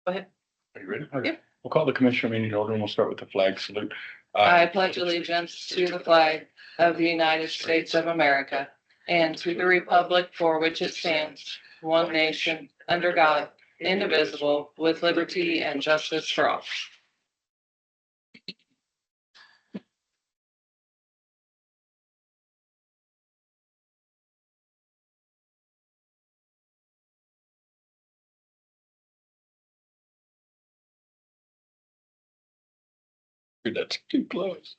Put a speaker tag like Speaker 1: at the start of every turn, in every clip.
Speaker 1: Go ahead.
Speaker 2: Are you ready? Okay.
Speaker 1: Yep.
Speaker 2: We'll call the commissioner meeting to order and we'll start with the flag salute.
Speaker 1: I pledge allegiance to the flag of the United States of America and to the republic for which it stands, one nation, under God, indivisible, with liberty and justice for all.
Speaker 2: That's too close.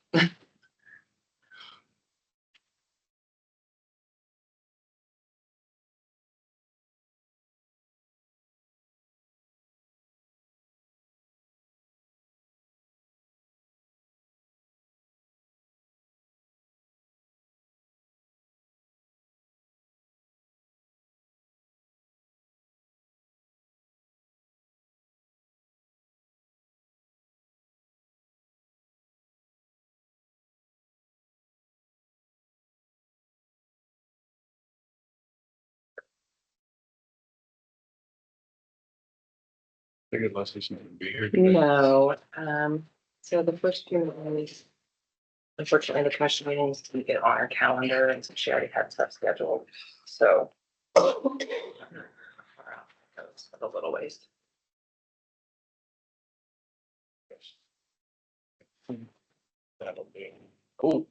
Speaker 2: I think Leslie's not gonna be here. today.
Speaker 1: No, so the first few meetings, unfortunately, the commission meetings didn't get on our calendar, and so she already had stuff scheduled, so. A little ways.
Speaker 2: That'll be. Oh.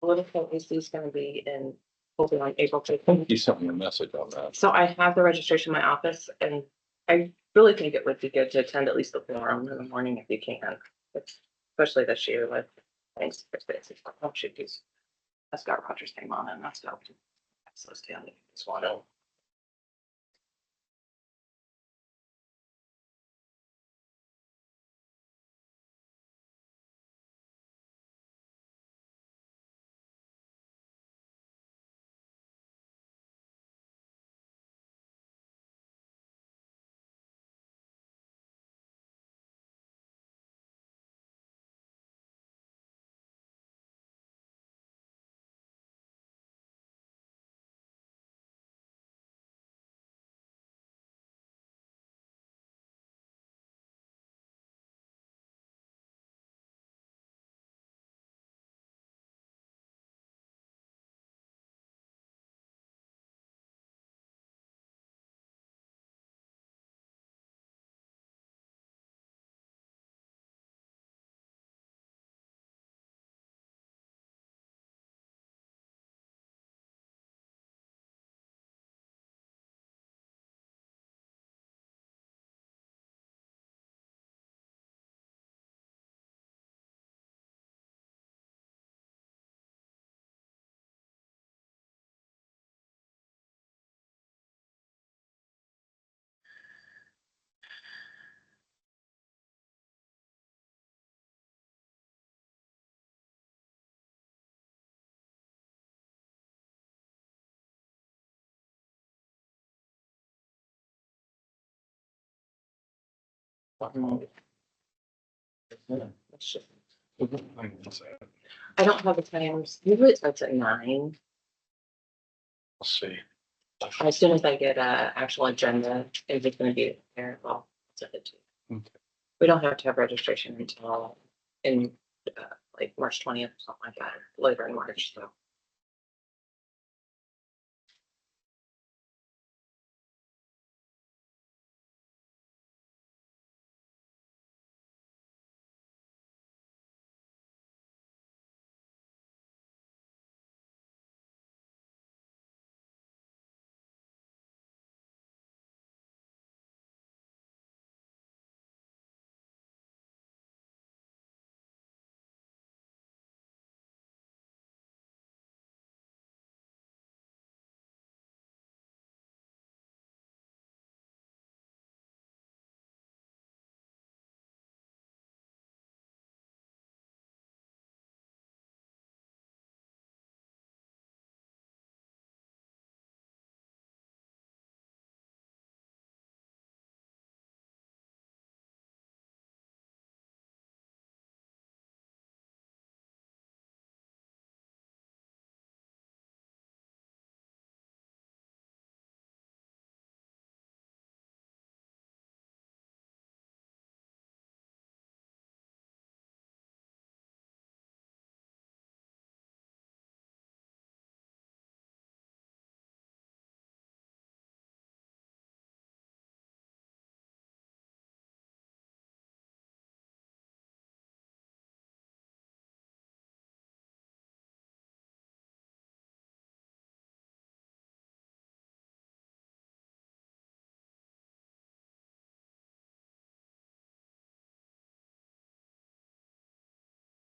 Speaker 1: Political is gonna be in, hopefully on April 15th.
Speaker 2: You sent me a message on that.
Speaker 1: So I have the registration in my office, and I really think it would be good to attend at least the forum in the morning if you can. Especially this year with things. Oh, shoot, that's got Roger's name on it, and that's dope. So Stanley, just want to. I don't have the times. Usually it starts at 9.
Speaker 2: Let's see.
Speaker 1: As soon as I get a actual agenda, if it's gonna be there, I'll send it to you.
Speaker 2: Okay.
Speaker 1: We don't have to have registration until in like March 20th, something like that, later in March, so.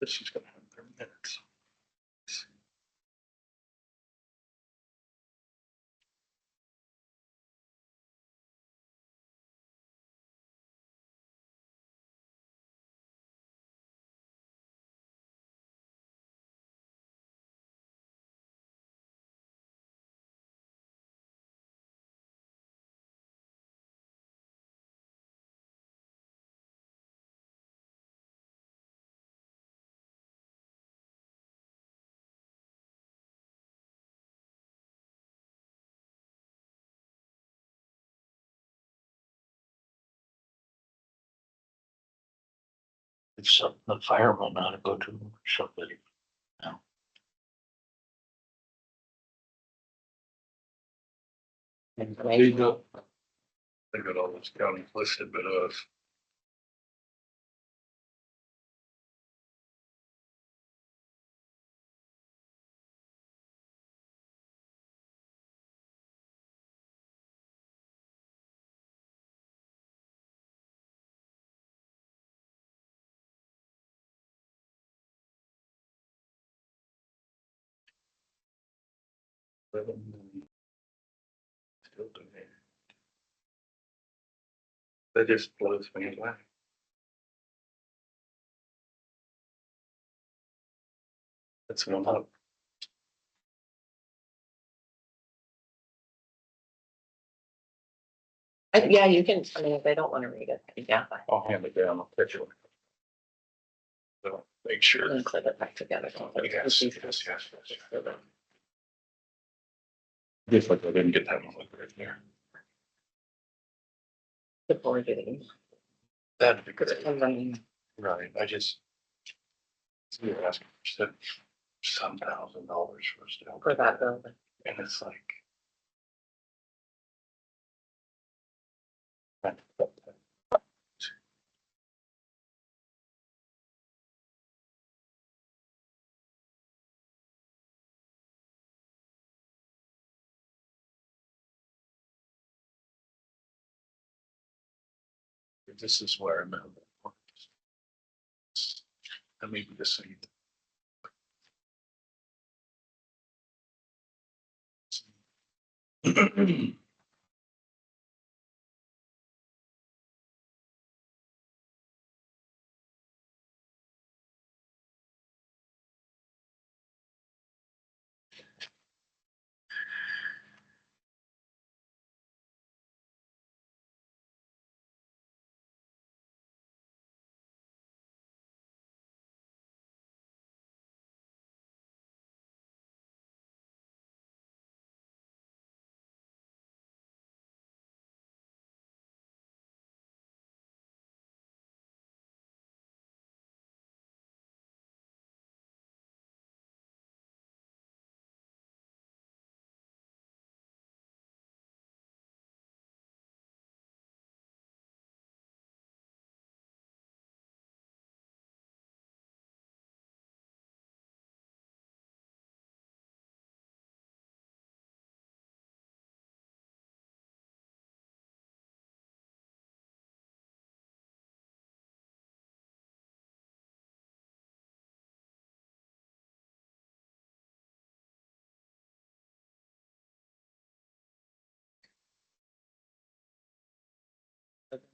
Speaker 2: This is gonna have their minutes. It's something the firemen ought to go to somebody. They got all those counties listed, but still doing it. That just blows me away. That's one up.
Speaker 1: Yeah, you can, I mean, if they don't want to read it, yeah,
Speaker 2: I'll hand it down, I'll pitch it. So make sure.
Speaker 1: and clip it back together.
Speaker 2: Yes, yes, yes. Just like I didn't get that one right there.
Speaker 1: Before getting,
Speaker 2: That'd be
Speaker 1: because
Speaker 2: good.
Speaker 1: it comes on,
Speaker 2: Right, I just. You're asking for some $1,000 for us to help.
Speaker 1: for that building.
Speaker 2: And it's like. This is where I'm at. That may be the same.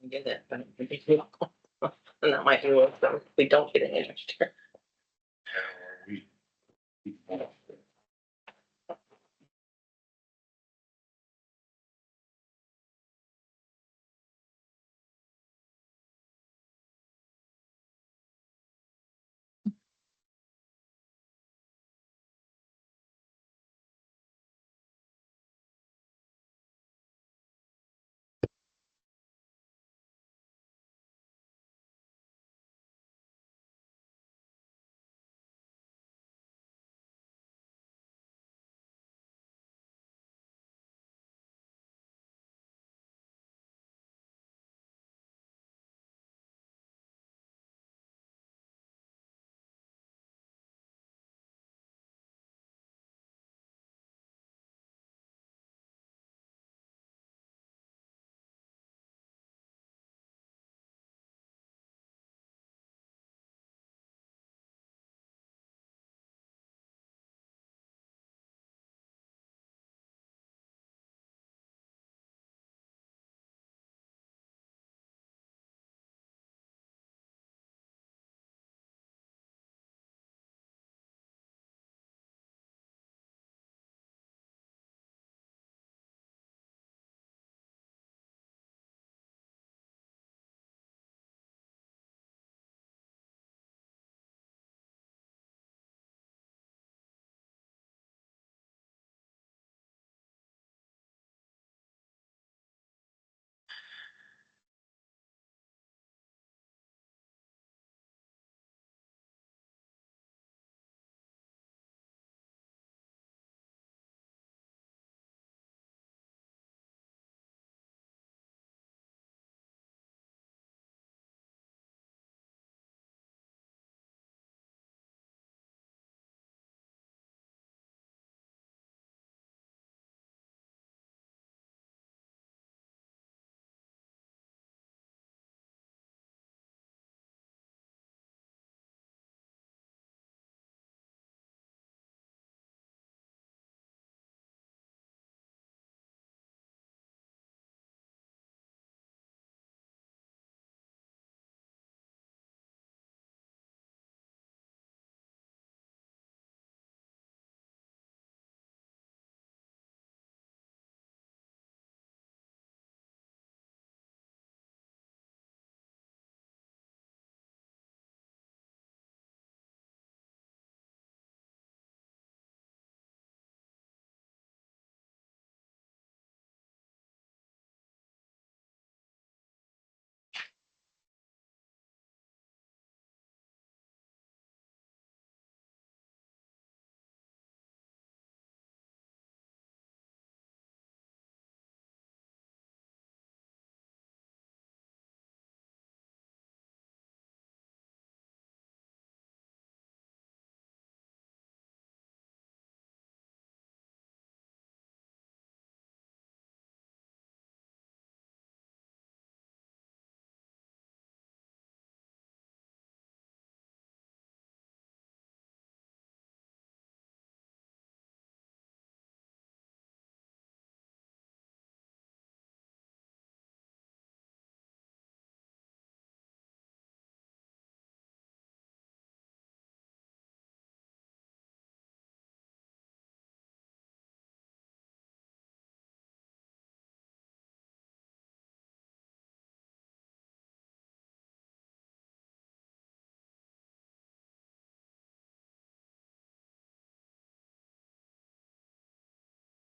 Speaker 1: Get it, but and that might be what, if we don't get it next year.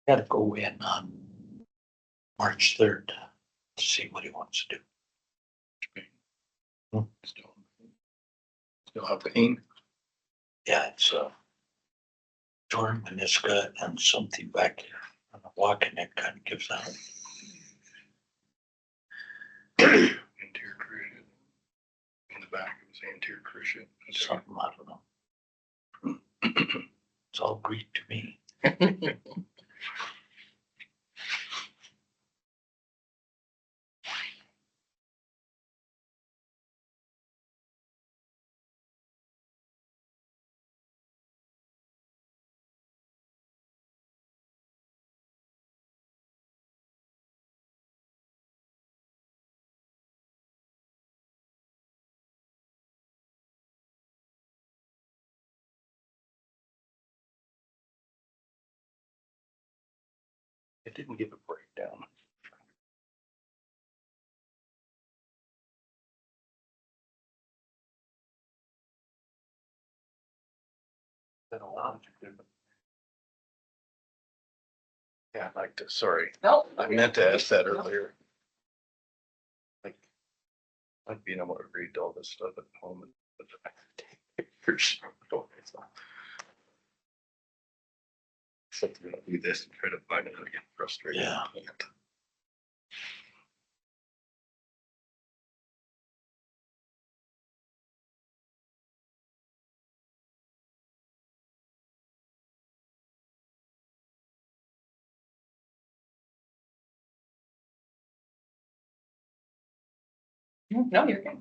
Speaker 3: Gotta go in on March 3rd to see what he wants to do.
Speaker 2: Still have pain.
Speaker 3: Yeah, it's torn meniscus and something back here. On the walking, it kind of gives out.
Speaker 2: Anterior cruciate. In the back of his anterior cruciate.
Speaker 3: Something, I don't know. It's all Greek to me.
Speaker 2: It didn't give a breakdown. Yeah, I'd like to, sorry,
Speaker 1: Nope.
Speaker 2: I meant to ask that earlier. Like being able to read all this stuff at home and but I take pictures. Something like do this and try to find it and get frustrated.
Speaker 3: Yeah.
Speaker 2: I can't.
Speaker 1: No, you're good.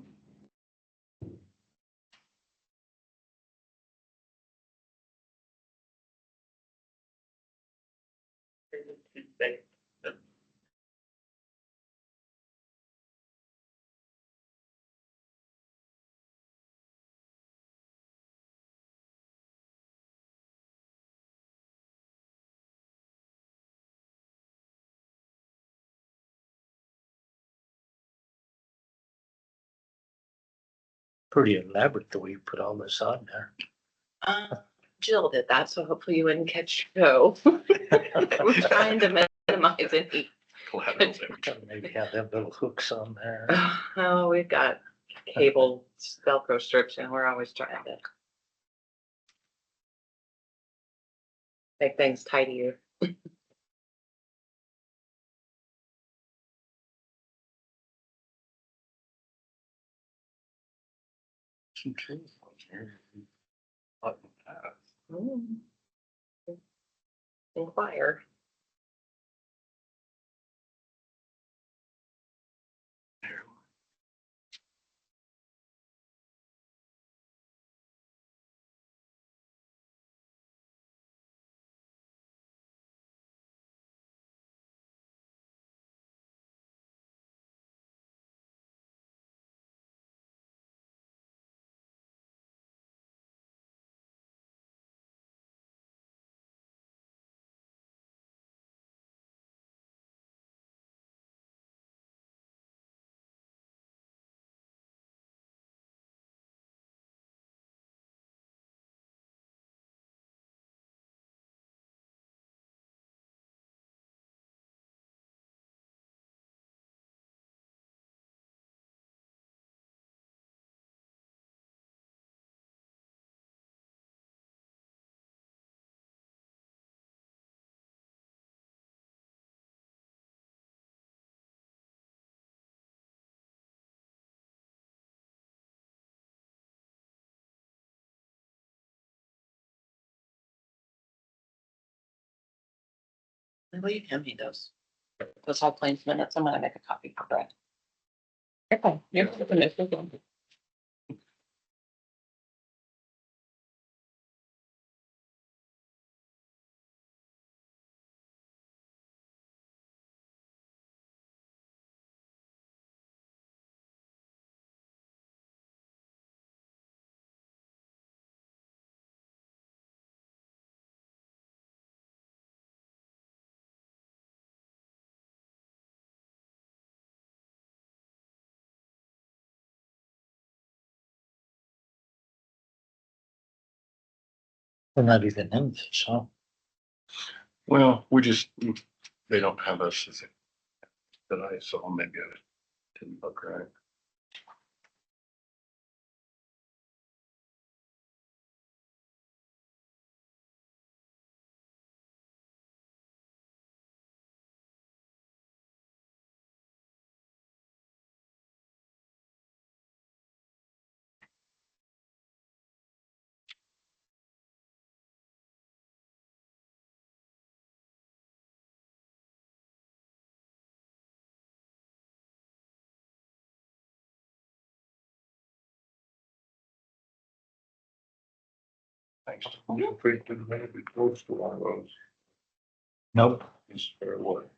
Speaker 3: Pretty elaborate the way you put all this on there.
Speaker 1: Jill did that, so hopefully you wouldn't catch Joe. We're trying to minimize any.
Speaker 2: Collateral damage.
Speaker 3: Maybe have them little hooks on there.
Speaker 1: Oh, we've got cable Velcro strips and we're always trying to make things tidier. Mm. Inquire. Will you hand me those High Plains minutes? I'm gonna make a copy for Brett. Okay, you're welcome.
Speaker 3: We're not even in this, huh?
Speaker 2: Well, they don't have us as tonight, so maybe I didn't look right. Thanks. I'm pretty good, maybe close to one of those.
Speaker 3: Nope,
Speaker 2: Is fair what?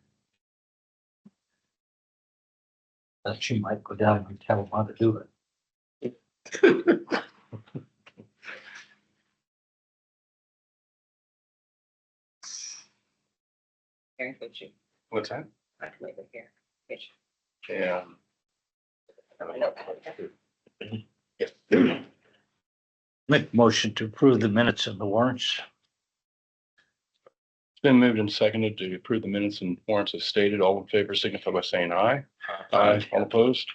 Speaker 3: that she might go down and tell them how to do it.
Speaker 1: Here, could you,
Speaker 2: What's that?
Speaker 1: I can leave it here. Could you-
Speaker 2: Yeah.
Speaker 1: I don't know.
Speaker 2: Yeah.
Speaker 3: Make motion to approve the minutes and the warrants.
Speaker 2: It's been moved and seconded to approve the minutes and warrants as stated. All in favor signify by saying aye. Aye. All opposed?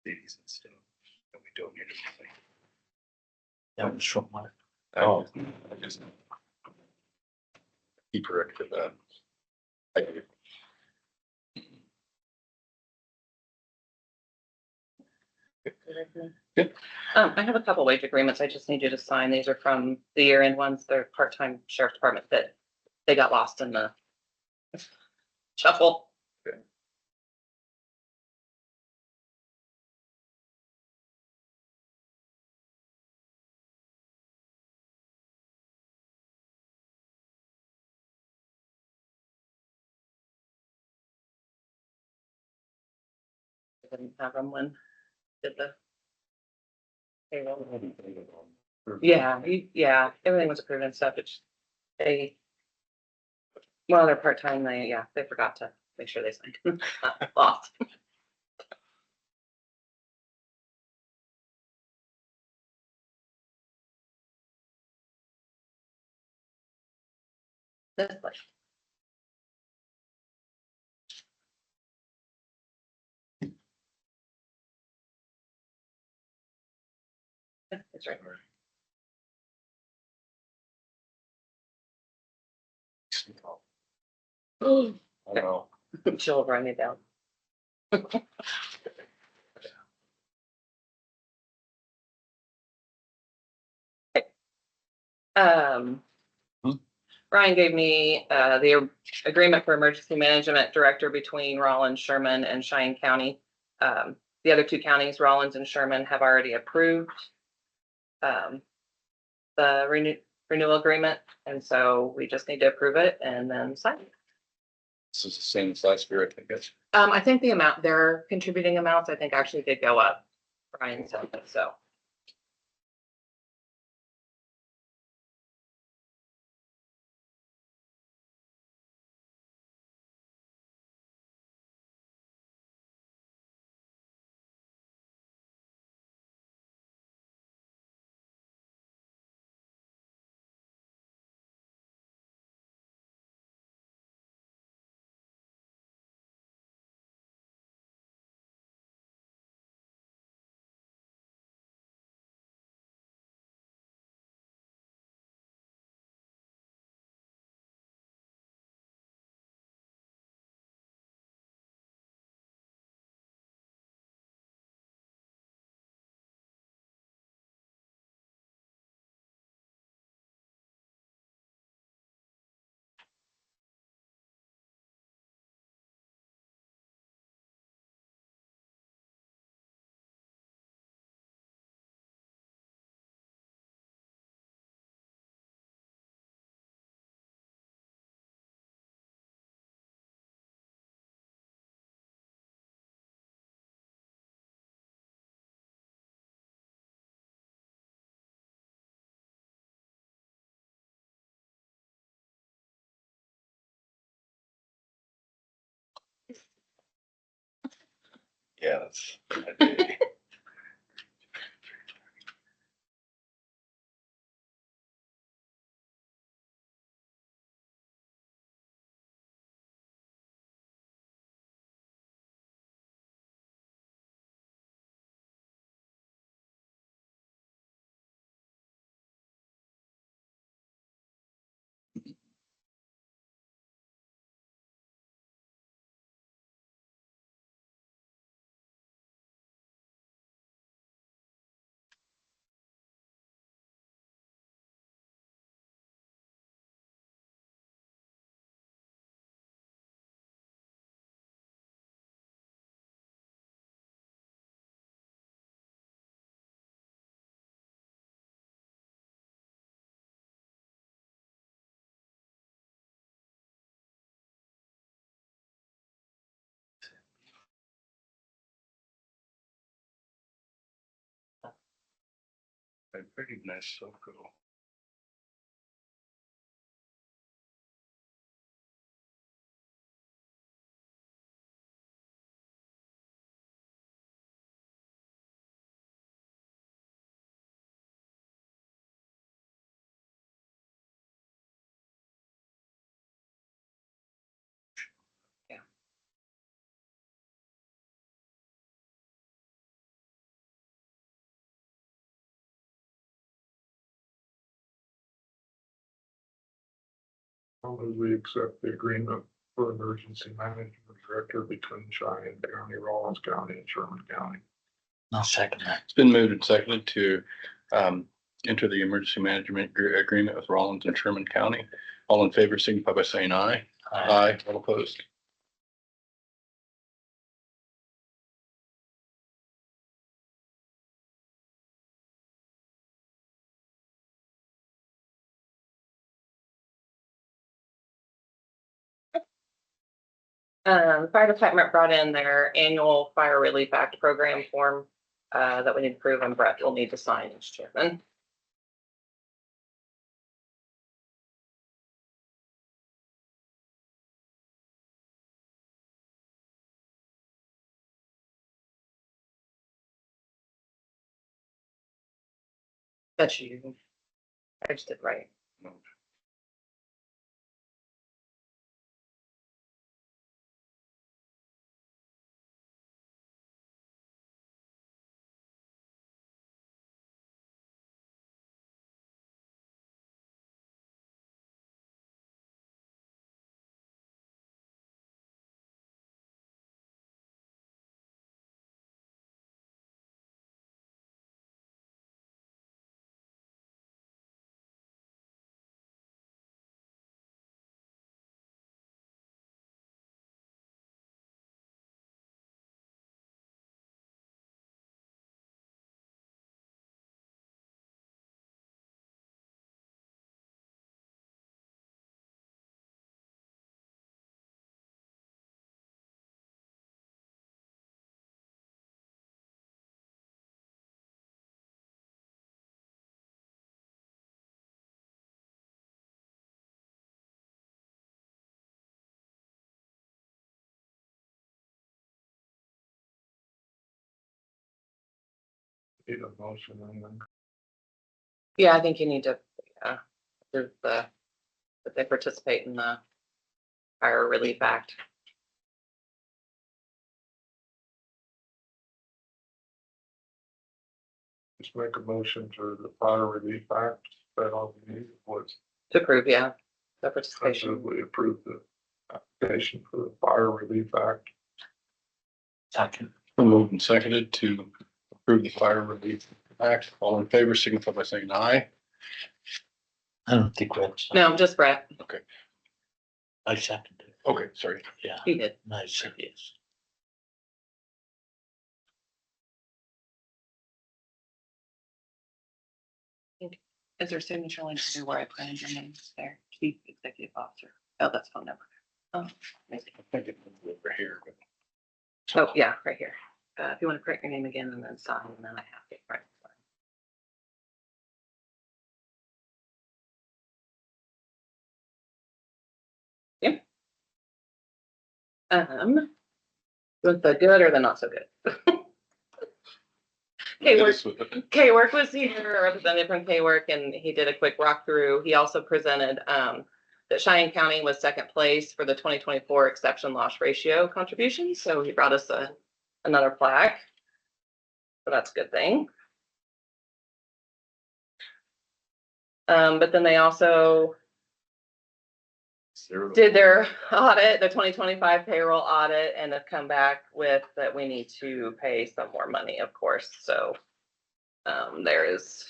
Speaker 2: These and stuff. And we don't need anything.
Speaker 3: That was from my,
Speaker 2: Oh. I just He corrected that. I do. Good.
Speaker 1: I have a couple wage agreements. I just need you to sign. These are from the year-end ones. They're part-time sheriff's department that they got lost in the shuffle. I didn't have them when did the payroll. Yeah, yeah, everything was approved and stuff. It's they, well, they're part-time. They forgot to make sure they signed. Lost. This place. Yeah, it's right.
Speaker 2: I know.
Speaker 1: She'll write it down. Um,
Speaker 2: Hmm.
Speaker 1: Ryan gave me the agreement for emergency management director between Rollins, Sherman, and Cheyenne County. The other two counties, Rollins and Sherman, have already approved the renewal agreement, and so we just need to approve it and then sign it.
Speaker 2: This is the same as last year, I think it's.
Speaker 1: I think the amount, their contributing amounts, I think actually did go up. Ryan said that, so.
Speaker 2: Yeah, that's. my day. I recognize Soko.
Speaker 4: How do we accept the agreement for emergency management director between Cheyenne County, Rawlins County, and Sherman County?
Speaker 3: I'll second that.
Speaker 2: It's been moved and seconded to enter the emergency management agreement with Rollins and Sherman County. All in favor, signify by saying aye. Aye. All opposed.
Speaker 1: Fire department brought in their annual fire relief act program form that we need to approve, and Brett will need to sign as chairman. That's you. I just did right.
Speaker 4: Need a motion and then
Speaker 1: Yeah, I think you need to, approve that they participate in the fire relief act.
Speaker 4: just make a motion to the fire relief act. That all we need was
Speaker 1: To approve, yeah, the participation.
Speaker 4: we approve the application for the fire relief act.
Speaker 3: Second.
Speaker 2: Been moved and seconded to approve the fire relief act. All in favor, signify by saying aye.
Speaker 3: I don't think that's.
Speaker 1: No, just Brett.
Speaker 3: I seconded it.
Speaker 2: Okay, sorry.
Speaker 3: Yeah,
Speaker 1: He did.
Speaker 3: I said yes.
Speaker 1: Is there a signature line to do where I printed your names there? Chief Executive Officer. Oh, that's phone number. Oh, amazing.
Speaker 2: I think it's over here, but
Speaker 1: Oh, yeah, right here. If you want to correct your name again and then sign, and then I have to, right. Yeah. With the good or the not so good? K-Work was here, a representative from K-Work, and he did a quick walk through. He also presented that Cheyenne County was second place for the 2024 exception loss ratio contribution. So he brought us another plaque. So that's a good thing. But then they also did their audit, the 2025 payroll audit, and have come back with that we need to pay some more money, of course. So there is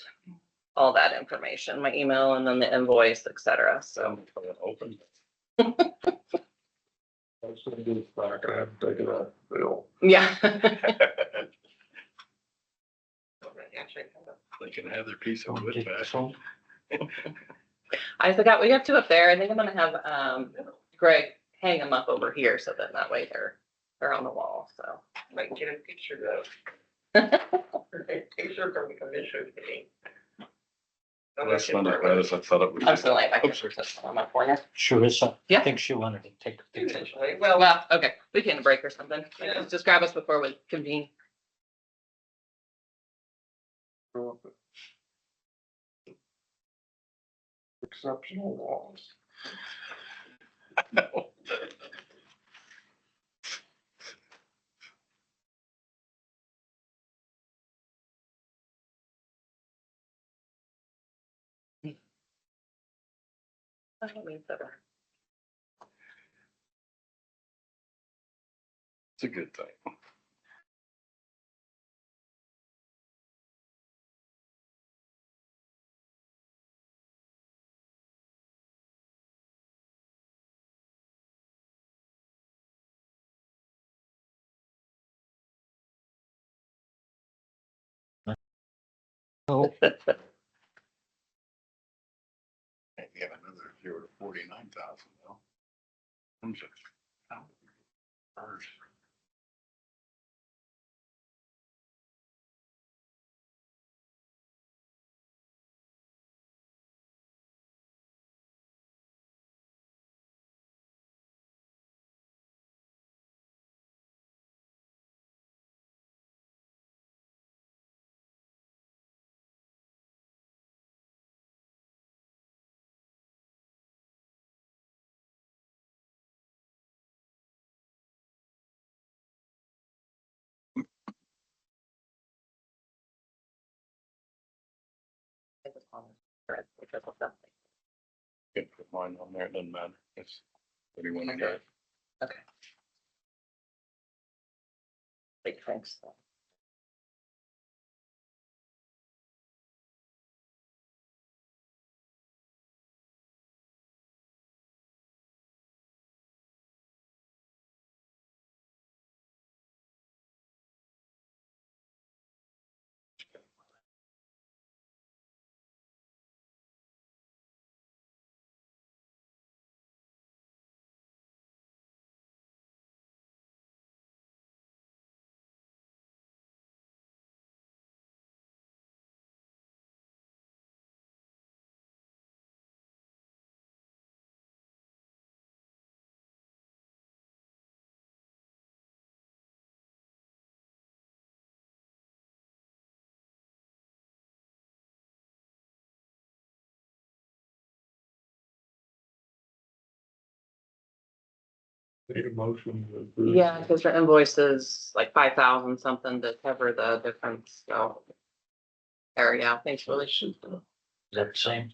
Speaker 1: all that information, my email, and then the invoice, etc. So
Speaker 2: Open.
Speaker 4: I was gonna do it back, I haven't taken that bill.
Speaker 1: yeah.
Speaker 2: They can have their piece of wood back.
Speaker 3: So,
Speaker 1: I forgot we have two up there. I think I'm gonna have Greg hang them up over here so that way they're on the wall. So
Speaker 5: Might get a picture though. Picture from the commission meeting.
Speaker 2: That's not as bad as I thought it would be.
Speaker 1: I'm still laying back
Speaker 2: Oops,
Speaker 1: here
Speaker 2: sorry.
Speaker 1: on my corner.
Speaker 3: Charissa, I
Speaker 1: Yeah.
Speaker 3: think she wanted to take a picture.
Speaker 5: Essentially, well,
Speaker 1: Well, okay, we can break or something.
Speaker 5: Yeah.
Speaker 1: Just grab us before we convene.
Speaker 4: Exceptional laws.
Speaker 1: I don't mean better.
Speaker 2: It's a good thing.
Speaker 3: Oh,
Speaker 2: We have another 0 to 49,000 though. I'm just. First. Can't put mine on there, it doesn't matter. It's what do you want to do?
Speaker 1: Okay. Big thanks.
Speaker 4: Need a motion to approve.
Speaker 1: Yeah, because the invoice is like 5,000 something to cover the difference. So. There, yeah, thanks, Willie.
Speaker 3: is that the same?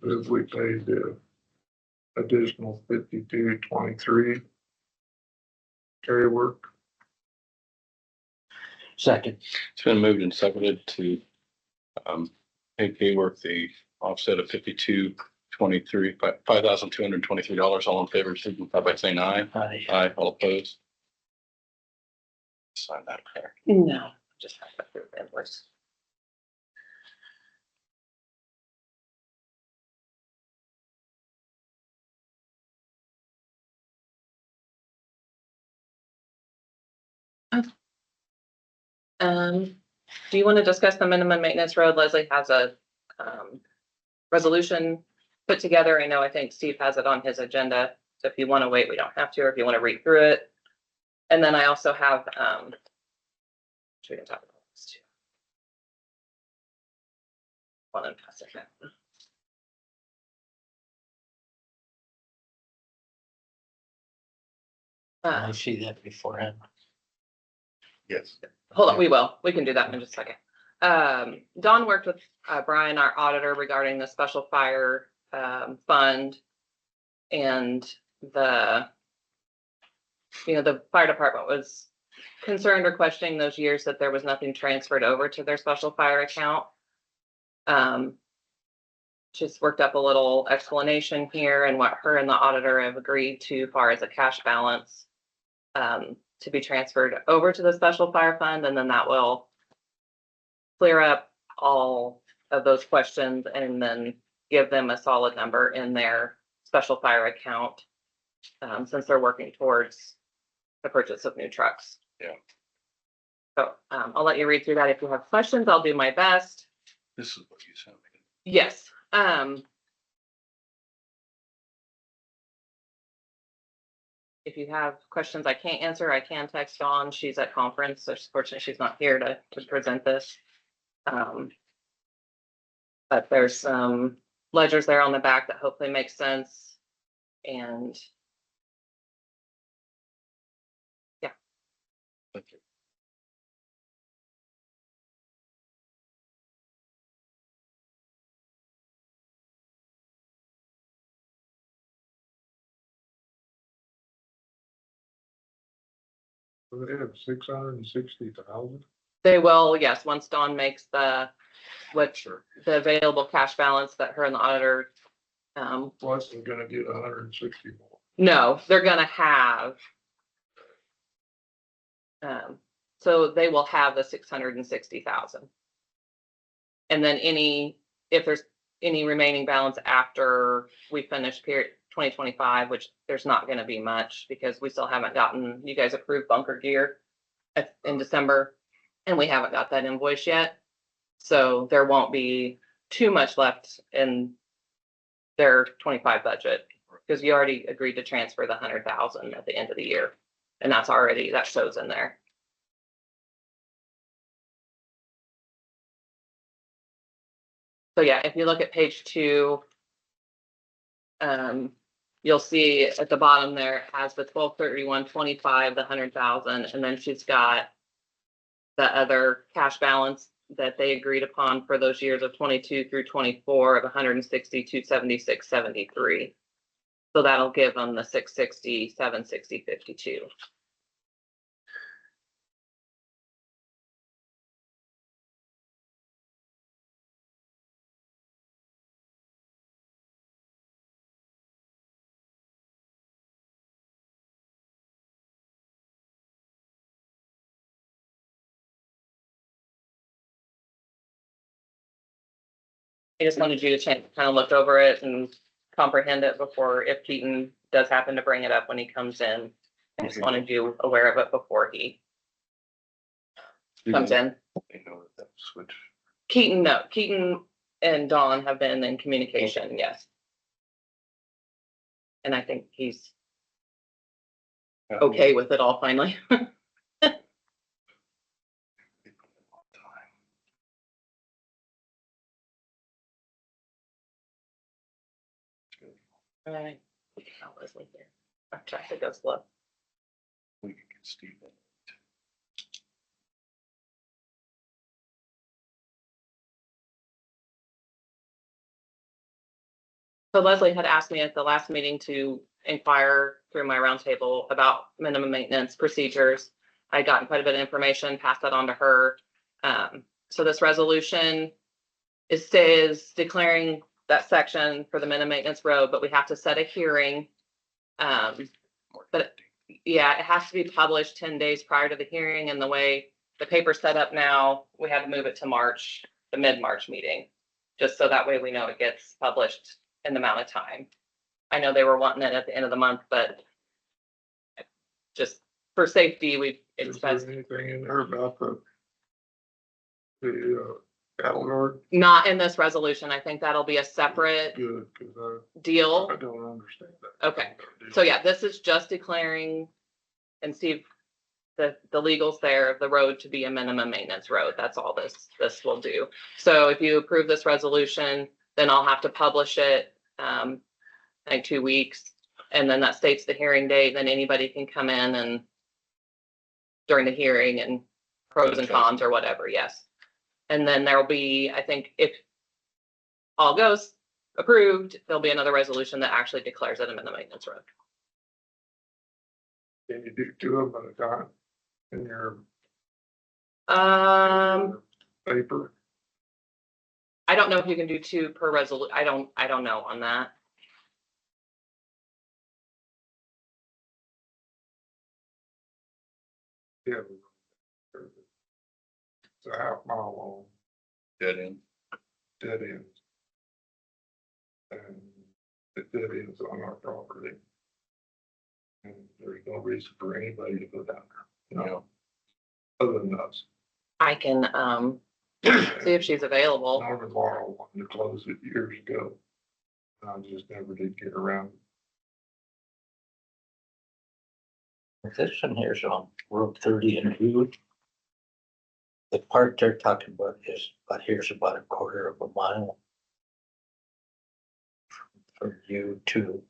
Speaker 4: If we paid the additional 52.23 carry work.
Speaker 3: Second,
Speaker 2: It's been moved and seconded to pay K-Work the offset of 52.23, $5,223. All in favor, signify by saying aye. Aye, all opposed. Sign that there.
Speaker 1: No, just have to approve the invoice. Do you want to discuss the minimum maintenance road? Leslie has a resolution put together. I think Steve has it on his agenda. So if you want to wait, we don't have to, or if you want to read through it. And then I also have, we can talk about this too. One and pass it back.
Speaker 3: I see that beforehand.
Speaker 2: Yes.
Speaker 1: Hold on, we can do that in just a second. Don worked with Brian, our auditor, regarding the special fire fund and the fire department was concerned or questioning those years that there was nothing transferred over to their special fire account. Just worked up a little explanation here and what her and the auditor have agreed to far as a cash balance to be transferred over to the special fire fund, and then that will clear up all of those questions and then give them a solid number in their special fire account since they're working towards the purchase of new trucks.
Speaker 2: Yeah.
Speaker 1: So I'll let you read through that. If you have questions, I'll do my best.
Speaker 2: This is what you sent me.
Speaker 1: Yes. If you have questions I can't answer, I can text Dawn. She's at conference, so fortunately she's not here to present this. But there's some ledgers there on the back that hopefully make sense. And yeah.
Speaker 2: Thank you.
Speaker 4: So they have 660,000.
Speaker 1: They will, yes, once Dawn makes the
Speaker 2: Sure.
Speaker 1: the available cash balance that her and the auditor,
Speaker 4: Plus they're gonna get 160 more.
Speaker 1: no, they're gonna have. So they will have the 660,000. And then if there's any remaining balance after we finish period 2025, which there's not gonna be much because we still haven't gotten, you guys approved bunker gear in December, and we haven't got that invoice yet. So there won't be too much left in their 25 budget because you already agreed to transfer the 100,000 at the end of the year. And that shows in there. So yeah, if you look at page 2, you'll see at the bottom there it has the 12/31/25, the 100,000, and then she's got the other cash balance that they agreed upon for those years of 22 through 24 of 160,276.73. So that'll give them the 660, 760, 52. I just wanted you to kind of look over it and comprehend it before, if Keaton does happen to bring it up when he comes in. I just wanted you aware of it before he comes in.
Speaker 2: They know that switch.
Speaker 1: Keaton, no, Keaton and Dawn have been in communication, yes. And I think he's okay with it all finally. All right. Leslie here. Our traffic goes slow.
Speaker 2: We can get Steve in.
Speaker 1: So Leslie had asked me at the last meeting to inquire through my roundtable about minimum maintenance procedures. I gotten quite a bit of information, passed that on to her. So this resolution is declaring that section for the minimum maintenance road, but we have to set a hearing. But yeah, it has to be published 10 days prior to the hearing, and the way the paper's set up now, we had to move it to March, the mid-March meeting, just so that way we know it gets published in the amount of time. I know they were wanting it at the end of the month, but just for safety,
Speaker 4: Is there anything in there about the Cattle guard,
Speaker 1: Not in this resolution. I think that'll be a separate
Speaker 4: good, cause I
Speaker 1: deal.
Speaker 4: don't understand that.
Speaker 1: Okay. So yeah, this is just declaring, and Steve, the legals there, the road to be a minimum maintenance road. That's all this will do. So if you approve this resolution, then I'll have to publish it, like 2 weeks. And then that states the hearing date, then anybody can come in and during the hearing and pros and cons or whatever, yes. And then there'll be, I think if all goes approved, there'll be another resolution that actually declares it a minimum maintenance road.
Speaker 4: Can you do 2 of them at a time in your paper?
Speaker 1: I don't know if you can do 2 per resolution. I don't know on that.
Speaker 4: Yeah. It's a half mile long,
Speaker 2: Dead end.
Speaker 4: dead end. And the dead ends on our property. And there's no reason for anybody to go down there,
Speaker 2: You know,
Speaker 4: other than us.
Speaker 1: I can see if she's available.
Speaker 4: Norman Laurel wanted to close it years ago. I just never did get around.
Speaker 3: This one here's on Road 30 and U. The part they're talking about is, but here's about a quarter of a mile. From you to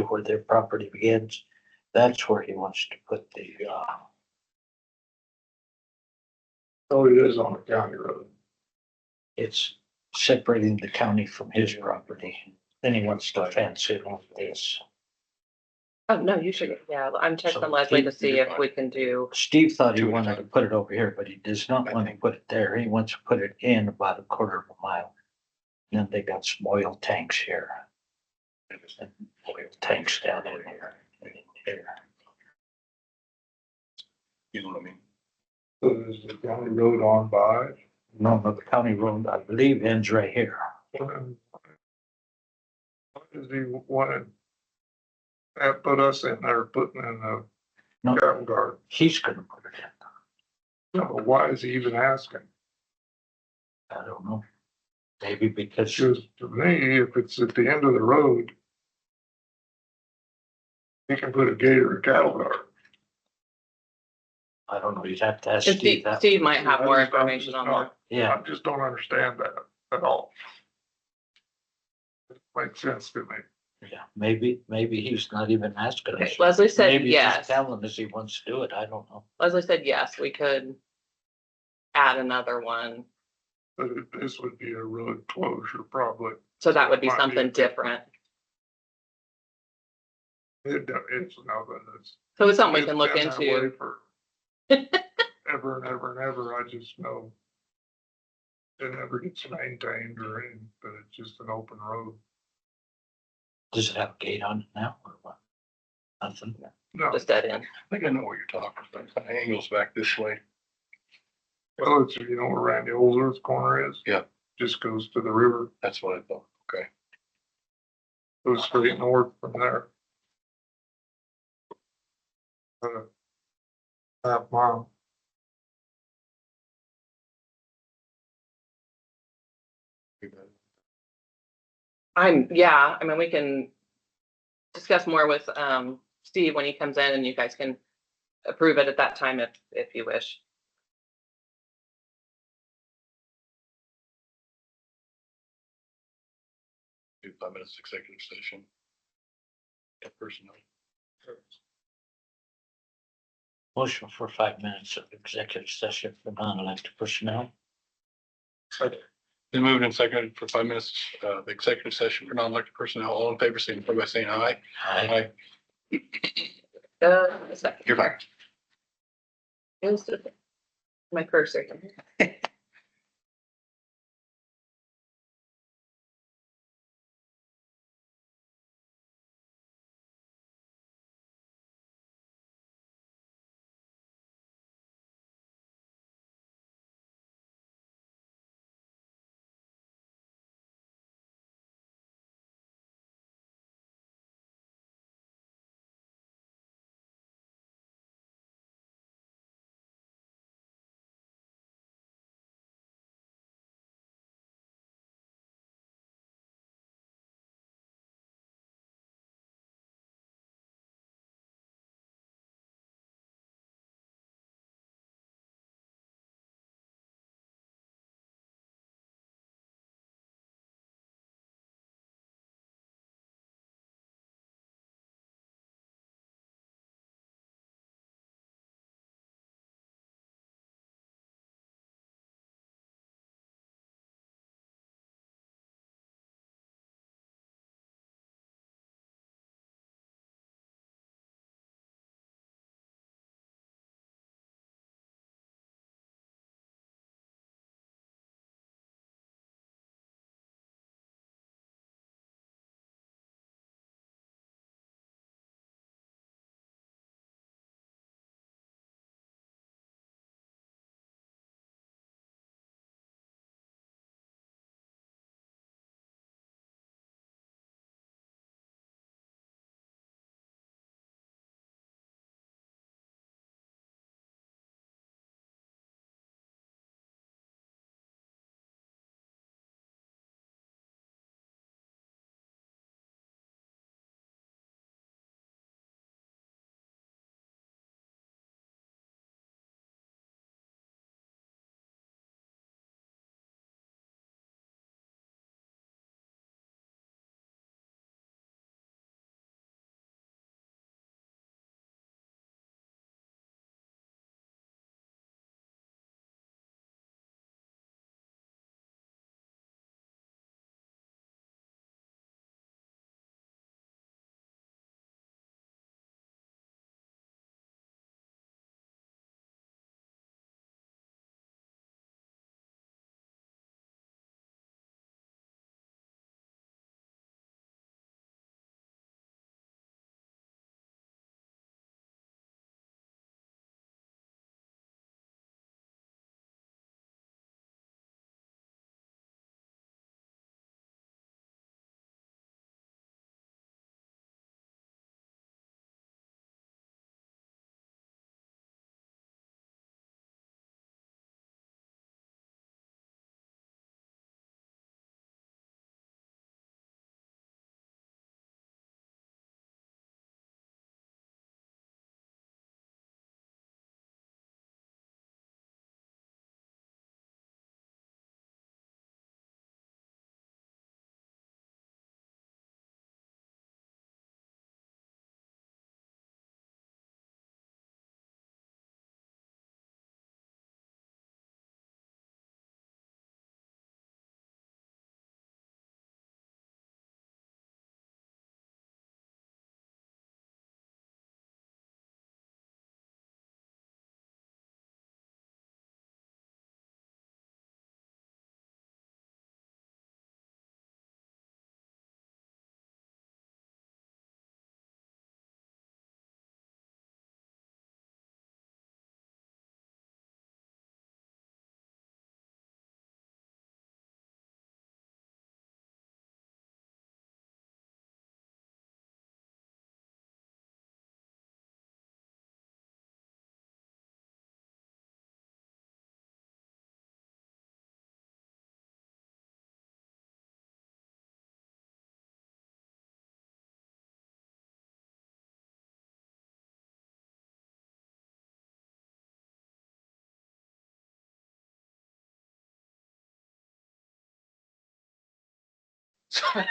Speaker 3: where their property begins. That's where he wants to put the,
Speaker 4: Oh, it is on a county road.
Speaker 3: it's separating the county from his property. Then he wants to fence it on this.
Speaker 1: Oh, no, you should, yeah, I'm checking
Speaker 3: So
Speaker 1: Leslie to see
Speaker 2: you're
Speaker 1: if
Speaker 2: fine.
Speaker 1: we can do,
Speaker 3: Steve thought he
Speaker 2: 2 at a
Speaker 3: wanted to
Speaker 2: time.
Speaker 3: put it over here, but he does not
Speaker 2: I
Speaker 3: want to
Speaker 2: think-
Speaker 3: put it there. He wants to put it in about a quarter of a mile. And then they got some oil tanks here. And oil tanks down in here. And in here.
Speaker 2: You know what I mean?
Speaker 4: So there's the county road on by.
Speaker 3: No, the county road, I believe, ends right here.
Speaker 4: Why does he want to put us in there putting in a
Speaker 3: No.
Speaker 4: cattle guard?
Speaker 3: He's gonna put it in.
Speaker 4: No, but why is he even asking?
Speaker 3: I don't know. Maybe because
Speaker 4: Because to me, if it's at the end of the road, he can put a gate or a cattle guard.
Speaker 3: I don't know, you'd have to ask
Speaker 1: and
Speaker 3: Steve that.
Speaker 1: Steve might have more
Speaker 4: I'm
Speaker 1: information
Speaker 4: just
Speaker 1: on
Speaker 4: not-
Speaker 1: that.
Speaker 3: Yeah,
Speaker 4: I just don't understand that at all. It makes sense to me.
Speaker 3: yeah, maybe he's not even asking
Speaker 1: Okay,
Speaker 3: us.
Speaker 1: Leslie said
Speaker 3: Maybe he's
Speaker 1: yes.
Speaker 3: just telling us he wants to do it. I don't know.
Speaker 1: Leslie said yes, we could add another one.
Speaker 4: But this would be a road closure probably.
Speaker 1: So that would be
Speaker 4: Might be
Speaker 1: something
Speaker 4: a-
Speaker 1: different.
Speaker 4: It's nothing.
Speaker 1: So it's something we
Speaker 4: It's
Speaker 1: can look
Speaker 4: been that way
Speaker 1: into.
Speaker 4: for ever and ever and ever. I just know it never gets maintained or anything, but it's just an open road.
Speaker 3: Does it have a gate on it now or what? Nothing.
Speaker 4: No,
Speaker 1: Just dead end.
Speaker 2: I think I know what you're talking about. It kind of angles back this way.
Speaker 4: well, it's, you know where Randy Holzer's corner is?
Speaker 2: Yeah.
Speaker 4: Just goes to the river,
Speaker 2: That's what I thought. Okay.
Speaker 4: goes straight north from there. Half mile.
Speaker 1: Yeah, I mean, we can discuss more with Steve when he comes in and you guys can approve it at that time if you wish.
Speaker 2: Do 5 minutes executive session. Personnel.
Speaker 3: Motion for 5 minutes of executive session for non-elected personnel.
Speaker 2: Been moved and seconded for 5 minutes, executive session for non-elected personnel. All in favor, signify by saying aye.
Speaker 3: Aye.
Speaker 1: A second.
Speaker 2: You're fine.
Speaker 1: It was my cursor.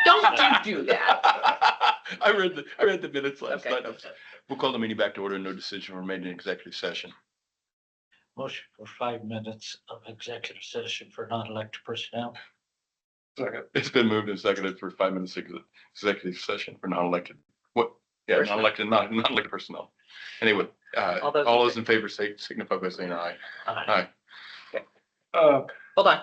Speaker 5: Don't you do that.
Speaker 2: I read the minutes last
Speaker 5: Okay.
Speaker 2: night. We'll call the meeting back to order. No decision were made in executive session.
Speaker 3: Motion for 5 minutes of executive session for non-elected personnel.
Speaker 2: It's been moved and seconded for 5 minutes executive session for non-elected. What? Yeah,
Speaker 1: Personnel.
Speaker 2: non-elected personnel. Anyway,
Speaker 1: All
Speaker 2: all
Speaker 1: those
Speaker 2: those in favor signify by saying aye.
Speaker 3: Aye.
Speaker 2: Aye.
Speaker 1: Hold on.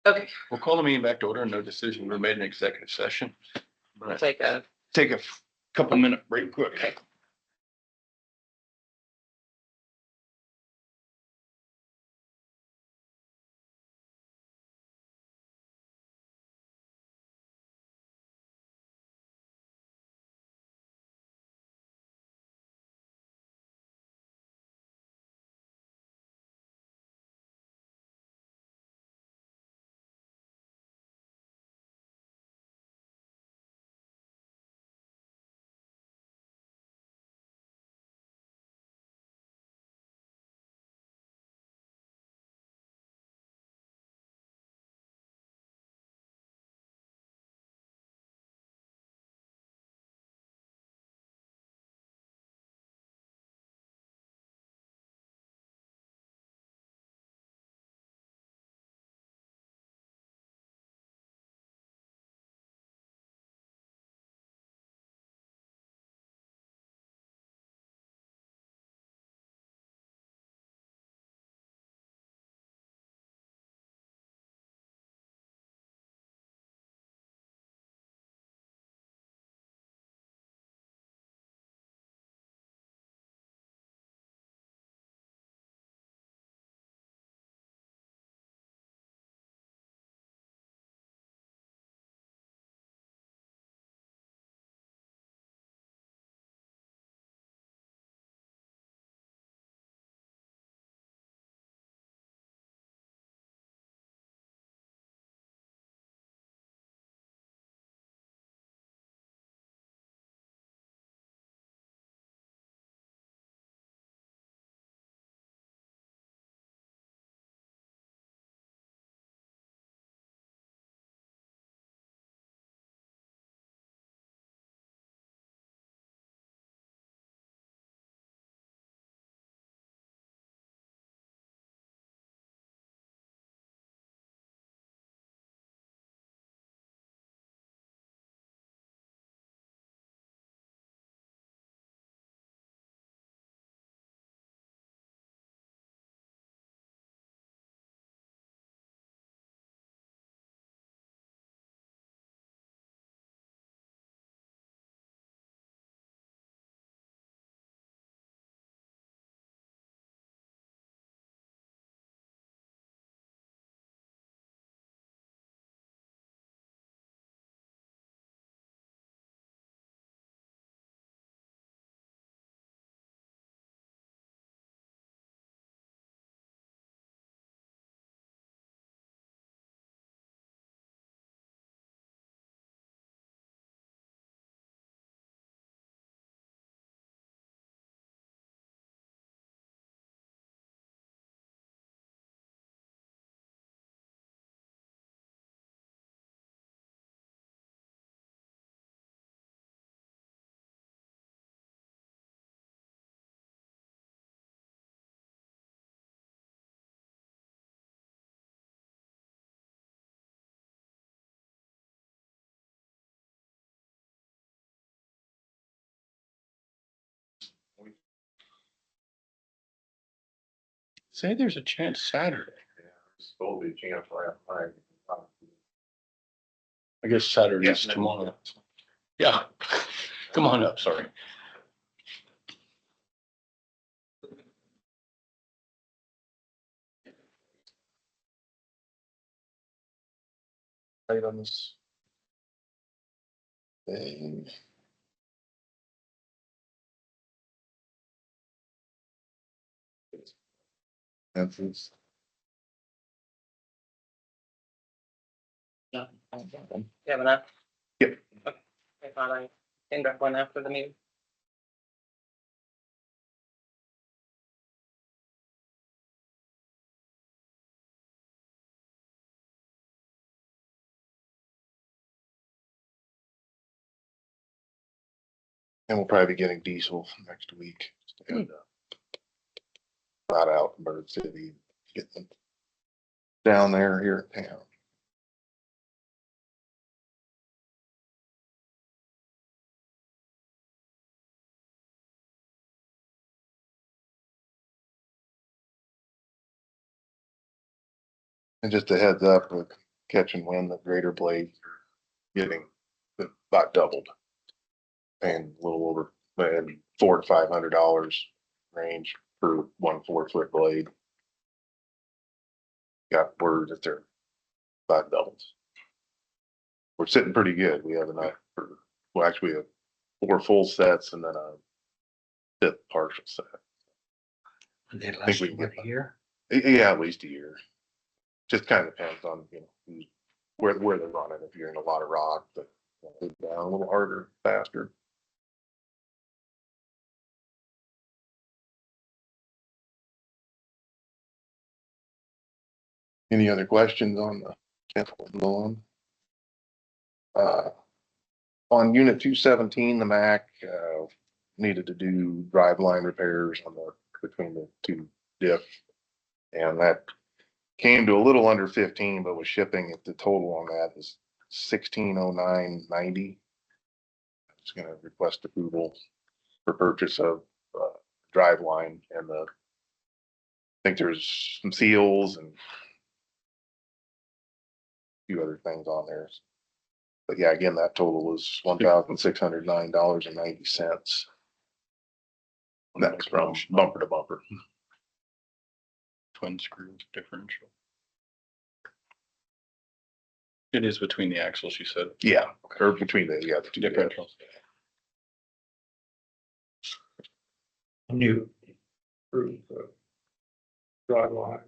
Speaker 1: Okay,
Speaker 2: We'll call the meeting back to order. No decision were made in executive session.
Speaker 1: we'll take a,
Speaker 2: Take a couple minute break quick.
Speaker 1: okay.
Speaker 2: Say there's a chance Saturday.
Speaker 4: Supposed to be a chance last night.
Speaker 2: I guess Saturday's
Speaker 4: Yeah.
Speaker 2: tomorrow. Yeah. Come on up, sorry. Items. Answers.
Speaker 1: You have enough?
Speaker 2: Yep.
Speaker 1: Okay. I thought I can grab one after the meeting.
Speaker 6: And we'll probably be getting diesel next week. And, not out in Bird City, getting them down there here in town. And just a heads up, catch and wind, the greater blade, getting about doubled. Paying a little over, and $400 to $500 range for 1 4-foot blade. Got word that they're about doubled. We're sitting pretty good. We have enough for, well, actually we have 4 full sets and then a 5th partial set.
Speaker 3: They
Speaker 6: we
Speaker 3: last
Speaker 6: can
Speaker 3: about
Speaker 6: get
Speaker 3: a year.
Speaker 6: Yeah, at least a year. Just kind of depends on, where they're running. If you're in a lot of rock, but down a little harder, faster. Any other questions on the capital lawn? On unit 217, the MAC needed to do driveline repairs on between the 2 diff, and that came to a little under 15, but with shipping, the total on that is 1609.90. It's going to request approval for purchase of driveline, and I think there's some seals and a few other things on there. But yeah, again, that total is $1,609.90. That's from bumper to bumper.
Speaker 2: Twin screw differential. It is between the axles, you said.
Speaker 6: Yeah, or between the 2
Speaker 2: Differentials.
Speaker 3: New,
Speaker 4: Approve the driveline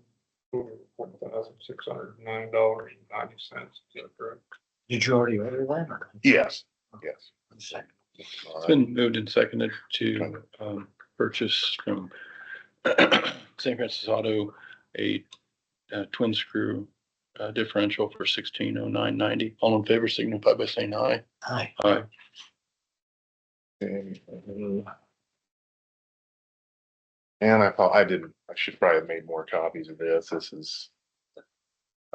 Speaker 4: for $1,609.90. Is that correct?
Speaker 3: did you already order that? Or?
Speaker 6: Yes, yes.
Speaker 3: Second.
Speaker 2: It's been moved and seconded to purchase from St. Francis Auto a twin screw differential for $1609.90. All in favor signify by saying aye.
Speaker 3: Hi.
Speaker 2: Aye.
Speaker 6: And I thought I should probably have made more copies of this. This is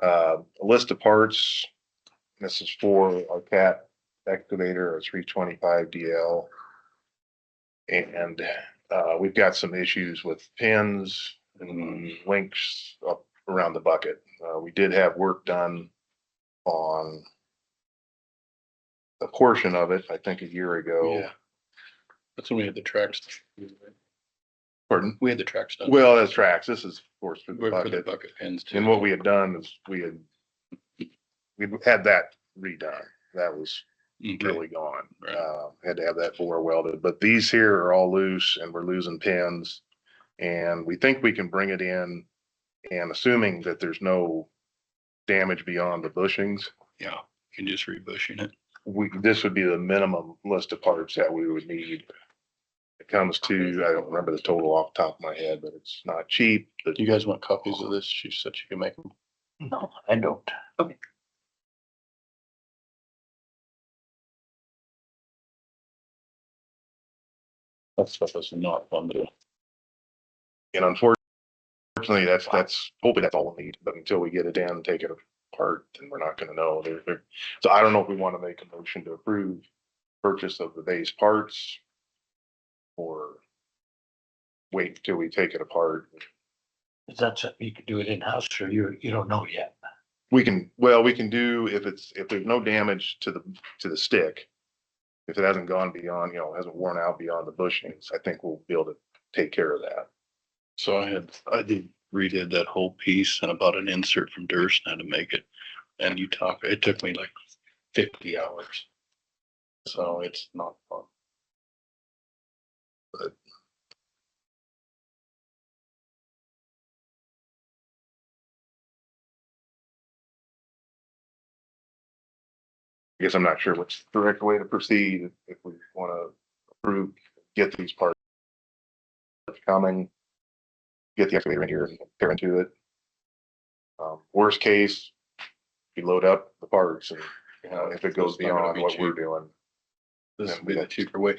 Speaker 6: a list of parts. This is for our cat excavator, our 325 DL. And we've got some issues with pins and links up around the bucket. We did have work done on a portion of it, I think a year ago.
Speaker 2: Yeah. That's when we had the tracks.
Speaker 6: Pardon?
Speaker 2: We had the tracks done.
Speaker 6: Well, that's tracks. This is, of course, for the
Speaker 2: For the
Speaker 6: bucket.
Speaker 2: bucket pins too.
Speaker 6: And what we had done is we had that redone. That was
Speaker 2: Okay.
Speaker 6: really gone.
Speaker 2: Right.
Speaker 6: Had to have that bore welded, but these here are all loose and we're losing pins. And we think we can bring it in, and assuming that there's no damage beyond the bushings,
Speaker 2: Yeah, you can just rebushing it.
Speaker 6: this would be the minimum list of parts that we would need. It comes to, I don't remember the total off the top of my head, but it's not cheap. But
Speaker 2: Do you guys want copies of this? She said she can make them.
Speaker 3: No, I don't.
Speaker 2: That stuff is not fun to do.
Speaker 6: and unfortunately, that's hopefully that's all we need. But until we get it in, take it apart, then we're not going to know. So I don't know if we want to make a motion to approve purchase of the base parts, or wait until we take it apart.
Speaker 3: Is that something you could do it in-house, or you don't know yet?
Speaker 6: We can do if there's no damage to the stick. If it hasn't gone beyond, hasn't worn out beyond the bushings, I think we'll be able to take care of that.
Speaker 2: So I redid that whole piece and I bought an insert from Durst now to make it. And it took me like 50 hours. So it's not fun.
Speaker 6: But I guess I'm not sure what's the correct way to proceed if we want to approve, get these parts coming, get the excavator in here and tear into it. Worst case, we load up the parts, and if it goes
Speaker 2: It's not gonna
Speaker 6: beyond
Speaker 2: be
Speaker 6: what
Speaker 2: cheap.
Speaker 6: we're doing,
Speaker 2: This would be the cheaper way.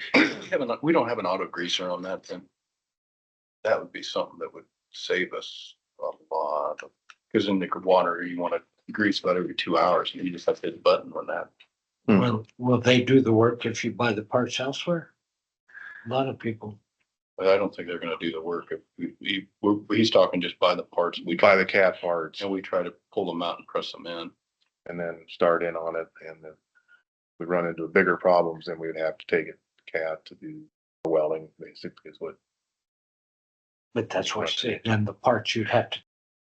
Speaker 2: We don't have an auto greaser on that, then that would be something that would save us a lot. Because in the water, you want to grease about every 2 hours and you just have to hit a button on that.
Speaker 3: Will they do the work if you buy the parts elsewhere? A lot of people.
Speaker 2: But I don't think they're gonna do the work. He's talking just buy the parts. We
Speaker 6: buy the cat parts.
Speaker 2: and we try to pull them out and press them in.
Speaker 6: and then start in on it, and then we run into bigger problems, then we would have to take it to CAT to do welding, basically is what.
Speaker 3: But that's what I said, and the parts you'd have to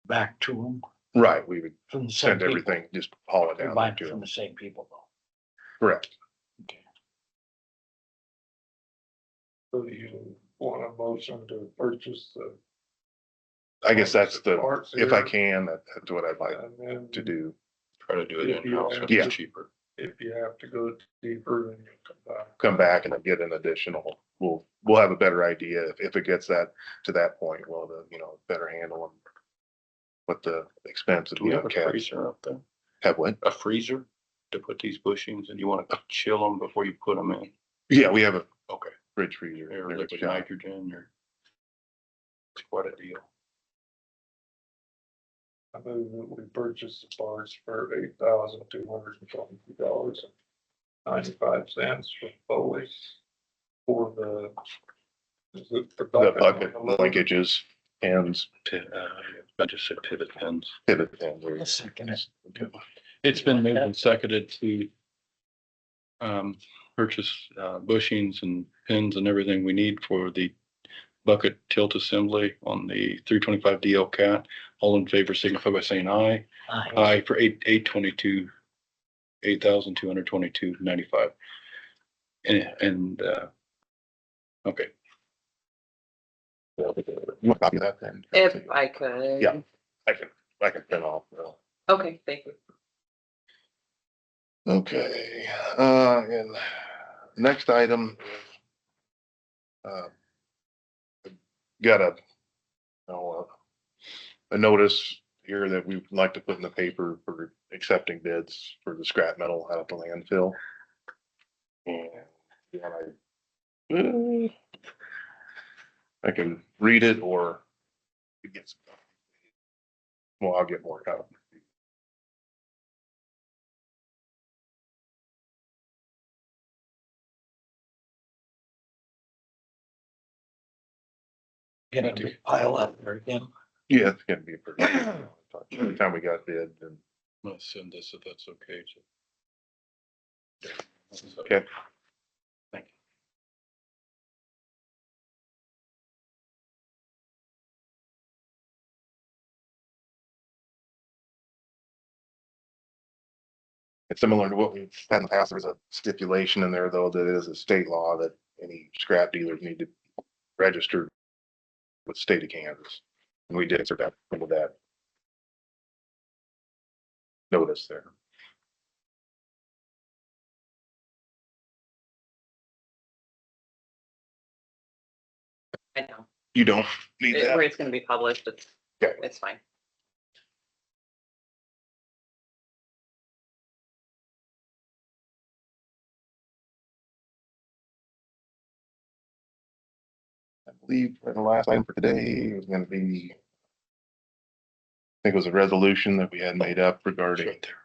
Speaker 3: back to them
Speaker 6: Right, we would
Speaker 3: from the same
Speaker 6: send
Speaker 3: people.
Speaker 6: everything, just haul it
Speaker 3: You're
Speaker 6: down
Speaker 3: buying
Speaker 6: to
Speaker 3: from
Speaker 6: them.
Speaker 3: the same people though.
Speaker 6: Correct.
Speaker 3: Okay.
Speaker 4: So do you want a motion to purchase the
Speaker 6: I guess that's the,
Speaker 4: parts
Speaker 6: if I
Speaker 4: here?
Speaker 6: can, that's what I'd like
Speaker 4: And then
Speaker 6: to do.
Speaker 2: Try to do it
Speaker 4: If you
Speaker 2: in-house,
Speaker 4: have-
Speaker 2: it's
Speaker 6: Yeah.
Speaker 2: cheaper.
Speaker 4: if you have to go deeper, then you come back.
Speaker 6: Come back and then get an additional, we'll have a better idea if it gets to that point, we'll have a, better handle on what the expense would
Speaker 2: Do we
Speaker 6: be
Speaker 2: have
Speaker 6: on
Speaker 2: a
Speaker 6: CAT.
Speaker 2: freezer up there?
Speaker 6: Have what?
Speaker 2: A freezer to put these bushings and you want to chill them before you put them in?
Speaker 6: Yeah, we have a
Speaker 2: Okay.
Speaker 6: fridge freezer.
Speaker 2: Or
Speaker 6: in the
Speaker 2: liquid
Speaker 6: shop.
Speaker 2: nitrogen or. It's quite a deal.
Speaker 4: I move that we purchase the parts for $8,222.95 from Foley for the. Is it the
Speaker 6: The
Speaker 4: bucket?
Speaker 6: bucket linkages, pins,
Speaker 2: I just said pivot pins.
Speaker 6: pivot pins. or-
Speaker 3: I'll second it.
Speaker 2: It's been moved and seconded to purchase bushings and pins and everything we need for the bucket tilt assembly on the 325 DL cat. All in favor signify by saying aye.
Speaker 3: Aye.
Speaker 2: Aye for 8,222.95. And okay,
Speaker 6: You want a copy of that then?
Speaker 1: If I could.
Speaker 6: Yeah. I can print off.
Speaker 1: Okay, thank you.
Speaker 6: Okay, and next item. Got a notice here that we'd like to put in the paper for accepting bids for the scrap metal out of the landfill. And I can read it or you get some. Well, I'll get more copies.
Speaker 3: Gonna be pile up there again.
Speaker 6: Yeah, it's gonna be a pretty. Every time we got bid, and
Speaker 2: I'm gonna send this if that's okay.
Speaker 6: okay.
Speaker 2: Thank you.
Speaker 6: It's similar to what we've had in the past. There's a stipulation in there, though, that it is a state law that any scrap dealers need to register with the state of Kansas. And we did insert that into that notice there.
Speaker 1: I know.
Speaker 6: You don't need
Speaker 1: Where
Speaker 6: that.
Speaker 1: it's gonna be published,
Speaker 6: Okay.
Speaker 1: it's fine.
Speaker 6: I believe the last item for today was gonna be, I think it was a resolution that we had made up regarding
Speaker 2: Right there.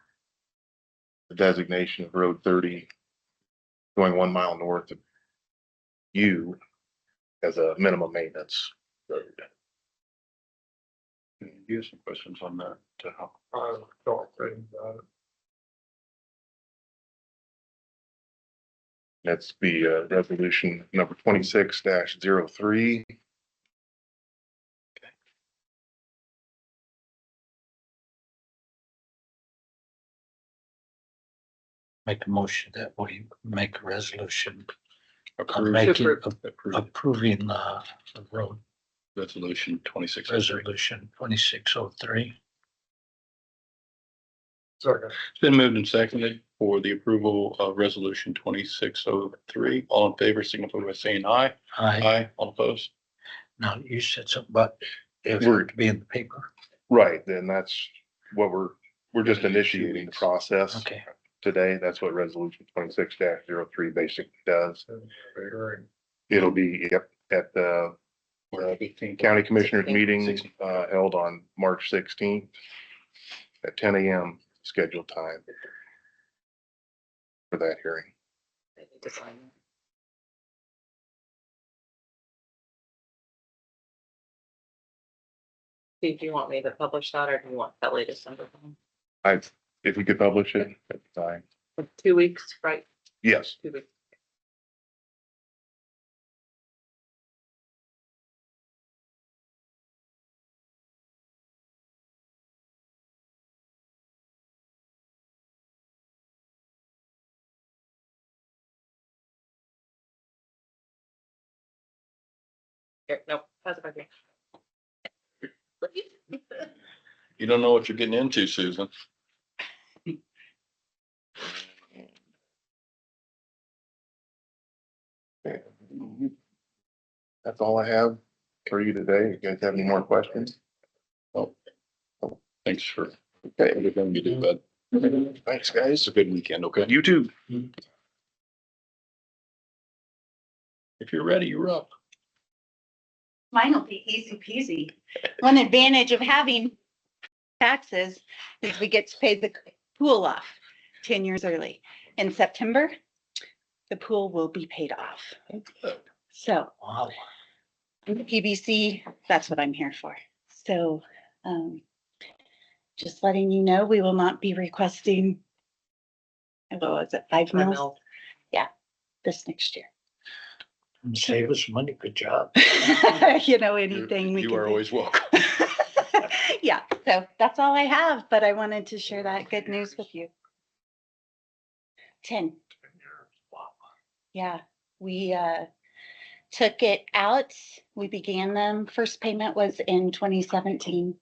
Speaker 6: the designation of Road 30 going 1 mile north of U as a minimum maintenance road.
Speaker 2: You have some questions on that?
Speaker 4: I don't think about it.
Speaker 6: That's the resolution number 26-03.
Speaker 3: Make a motion that we make a resolution
Speaker 2: Approve,
Speaker 3: making,
Speaker 2: approve
Speaker 3: approving the road
Speaker 2: resolution 26.
Speaker 3: resolution 2603.
Speaker 4: Second.
Speaker 2: It's been moved and seconded for the approval of resolution 2603. All in favor signify by saying aye.
Speaker 3: Aye.
Speaker 2: Aye. All opposed?
Speaker 3: Now, you said something about if
Speaker 6: We're-
Speaker 3: it to be in the paper.
Speaker 6: Right, then that's what we're just initiating the process
Speaker 3: Okay.
Speaker 6: today. That's what resolution 26-03 basically does.
Speaker 4: Hearing.
Speaker 6: It'll be at the
Speaker 2: March 15th.
Speaker 6: county commissioners
Speaker 1: 16th.
Speaker 6: meeting
Speaker 2: 16th.
Speaker 6: held on March 16th at 10 a.m. scheduled time for that hearing.
Speaker 1: They need to sign it. Steve, do you want me to publish that or do you want Kelly to send it home?
Speaker 6: I if you could publish it at the time.
Speaker 1: 2 weeks, right?
Speaker 6: Yes.
Speaker 1: 2 weeks. Here, no, pass it back here.
Speaker 2: You don't know what you're getting into, Susan.
Speaker 6: That's all I have for you today. You guys have any more questions?
Speaker 2: Thanks for
Speaker 6: Okay,
Speaker 2: everything you do, bud.
Speaker 6: thanks,
Speaker 2: It's
Speaker 6: guys.
Speaker 2: a good weekend, okay?
Speaker 6: You too.
Speaker 2: If you're ready, you're up.
Speaker 7: Mine will be easy peasy. One advantage of having taxes is we get to pay the pool off 10 years early. In September, the pool will be paid off. So
Speaker 3: Wow.
Speaker 7: PBC, that's what I'm here for. So just letting you know, we will not be requesting, what was it, 5 mils
Speaker 1: Mil.
Speaker 7: this next year.
Speaker 3: Save us money. Good job.
Speaker 7: You know, anything we
Speaker 2: You
Speaker 7: can
Speaker 2: are
Speaker 7: do.
Speaker 2: always welcome.
Speaker 7: Yeah, so that's all I have, but I wanted to share that good news with you. 10. Yeah, we took it out. We began them. First payment was in 2017.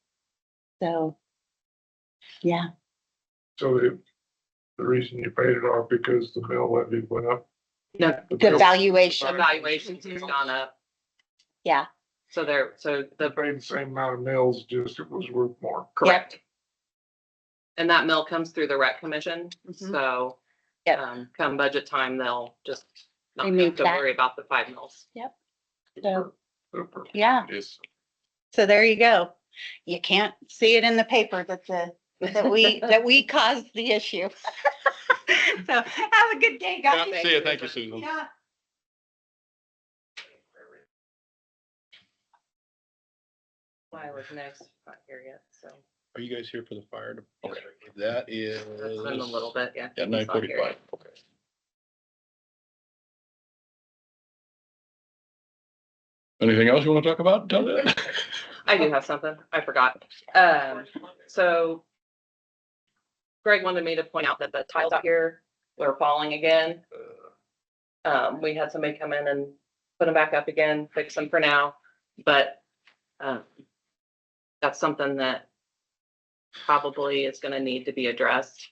Speaker 7: So, yeah,
Speaker 4: So the reason you paid it off because the mill levy went up.
Speaker 1: No,
Speaker 7: the valuation,
Speaker 1: evaluations has gone up.
Speaker 7: yeah,
Speaker 1: So
Speaker 4: The
Speaker 1: the
Speaker 4: paid the same amount of mills, just it was worth more.
Speaker 1: correct. And that mill comes through the rec commission,
Speaker 7: Mhm.
Speaker 1: so.
Speaker 7: Yep.
Speaker 1: Come budget time, they'll just not have
Speaker 7: Remove
Speaker 1: to
Speaker 7: that.
Speaker 1: worry about the 5 mils.
Speaker 7: so,
Speaker 4: Super.
Speaker 7: yeah.
Speaker 2: Yes.
Speaker 7: So there you go. You can't see it in the paper that we caused the issue. So have a good day, guys.
Speaker 2: See you. Thank you, Susan.
Speaker 7: Yeah.
Speaker 1: Why was next, not here yet, so
Speaker 2: Are you guys here for the fire? Okay, that is.
Speaker 1: that's in a little bit, yeah.
Speaker 2: Yeah,
Speaker 1: He's not
Speaker 2: 9:45.
Speaker 1: here.
Speaker 2: Okay. Anything else you want to talk about? Tell me.
Speaker 1: I do have something, I forgot. So Greg wanted me to point out that the tiles out here were falling again. We had somebody come in and put them back up again, fix them for now, but that's something that probably is gonna need to be addressed.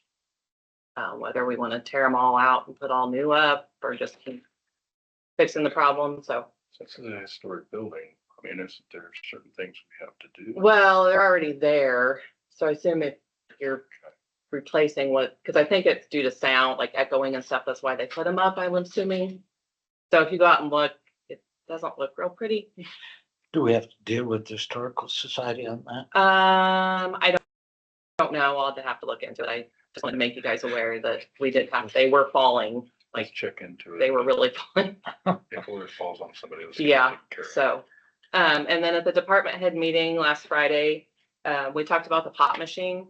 Speaker 1: Whether we want to tear them all out and put all new up or just keep fixing the problem, so.
Speaker 2: It's a historic building. I mean, there's certain things we have to do.
Speaker 1: Well, they're already there, so I assume if you're replacing what, because I think it's due to sound, like echoing and stuff, that's why they put them up, I'm assuming. So if you go out and look, it doesn't look real pretty.
Speaker 3: Do we have to deal with the Historical Society on that?
Speaker 1: I don't know, I'll have to look into it. I just want to make you guys aware that we did have, they were falling,
Speaker 2: Let's check into it.
Speaker 1: they were really falling.
Speaker 2: Before it falls on somebody else.
Speaker 1: Yeah, so, and then at the department head meeting last Friday, we talked about the pop machine.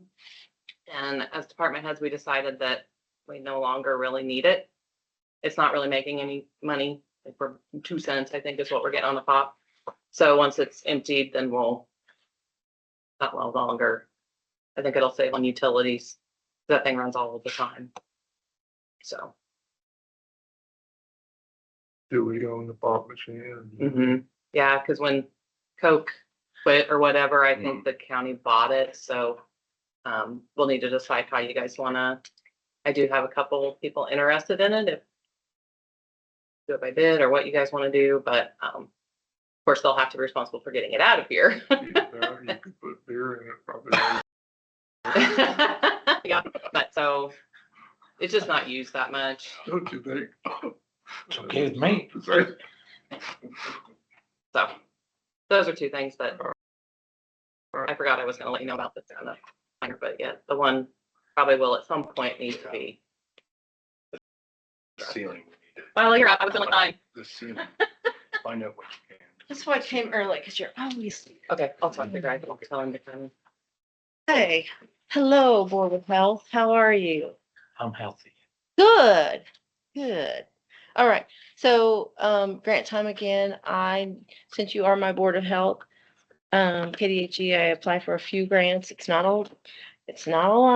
Speaker 1: And as department heads, we decided that we no longer really need it. It's not really making any money, like for 2 cents, I think is what we're getting on the pop. So once it's emptied, then we'll not no longer, I think it'll save on utilities. That thing runs all the time. So.
Speaker 4: Do we own the pop machine?
Speaker 1: Yeah, because when Coke quit or whatever, I think the county bought it, so we'll need to decide how you guys wanna. I do have a couple people interested in it, if do it by bid or what you guys wanna do, but of course, they'll have to be responsible for getting it out of here.
Speaker 4: You could put beer in it, probably.
Speaker 1: Yeah, but so it's just not used that much.
Speaker 4: Don't you think?
Speaker 3: It's okay with me.
Speaker 1: So those are 2 things that I forgot I was gonna let you know about this on the minor, but yeah, the one probably will at some point need to be.
Speaker 2: The ceiling.
Speaker 1: Well, you're up. I was feeling fine.
Speaker 2: The ceiling. Find out what you can.
Speaker 7: That's why I came early, because you're always.
Speaker 1: Okay, I'll talk to Greg. I'll tell him to come.
Speaker 7: Hey,
Speaker 8: Hello, Board of Health. How are you?
Speaker 3: I'm healthy.
Speaker 8: Good, good. All right. So, grant time again. Since you are my Board of Health, KDHE, I apply for a few grants. It's not a lot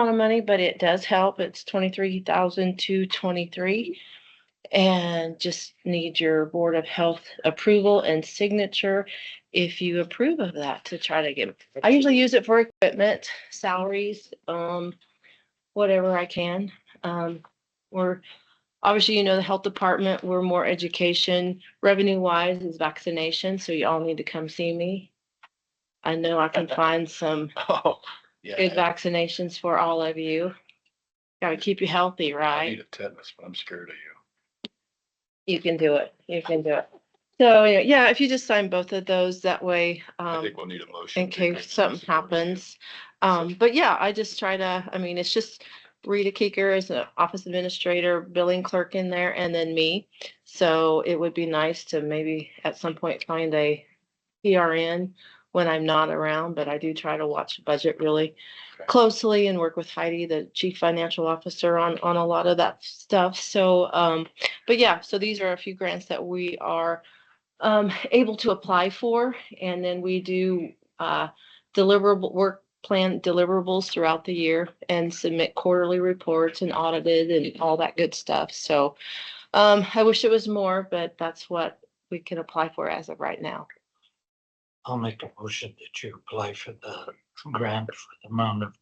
Speaker 8: of money, but it does help. It's 23,223. And just need your Board of Health approval and signature if you approve of that to try to get. I usually use it for equipment, salaries, whatever I can. We're obviously, the health department, we're more education, revenue wise is vaccination, so you all need to come see me. I know I can find some
Speaker 2: Oh,
Speaker 8: good
Speaker 2: yeah.
Speaker 8: vaccinations for all of you. Gotta keep you healthy,
Speaker 2: I
Speaker 8: right?
Speaker 2: need a tetanus, but I'm scared of you.
Speaker 8: You can do it. You can do it. So, yeah, if you just sign both of those, that way,
Speaker 2: I think we'll need a motion.
Speaker 8: in case something happens. But yeah, I just try to, it's just Rita Keeker is an office administrator, billing clerk in there, and then me. So it would be nice to maybe at some point find a PRN when I'm not around, but I do try to watch the budget really
Speaker 2: Okay.
Speaker 8: closely and work with Heidi, the chief financial officer, on a lot of that stuff. So, but yeah, so these are a few grants that we are able to apply for, and then we do deliverable work plan deliverables throughout the year and submit quarterly reports and audited and all that good stuff. So I wish it was more, but that's what we can apply for as of right now.
Speaker 3: I'll make a motion that you apply for the grant for the amount of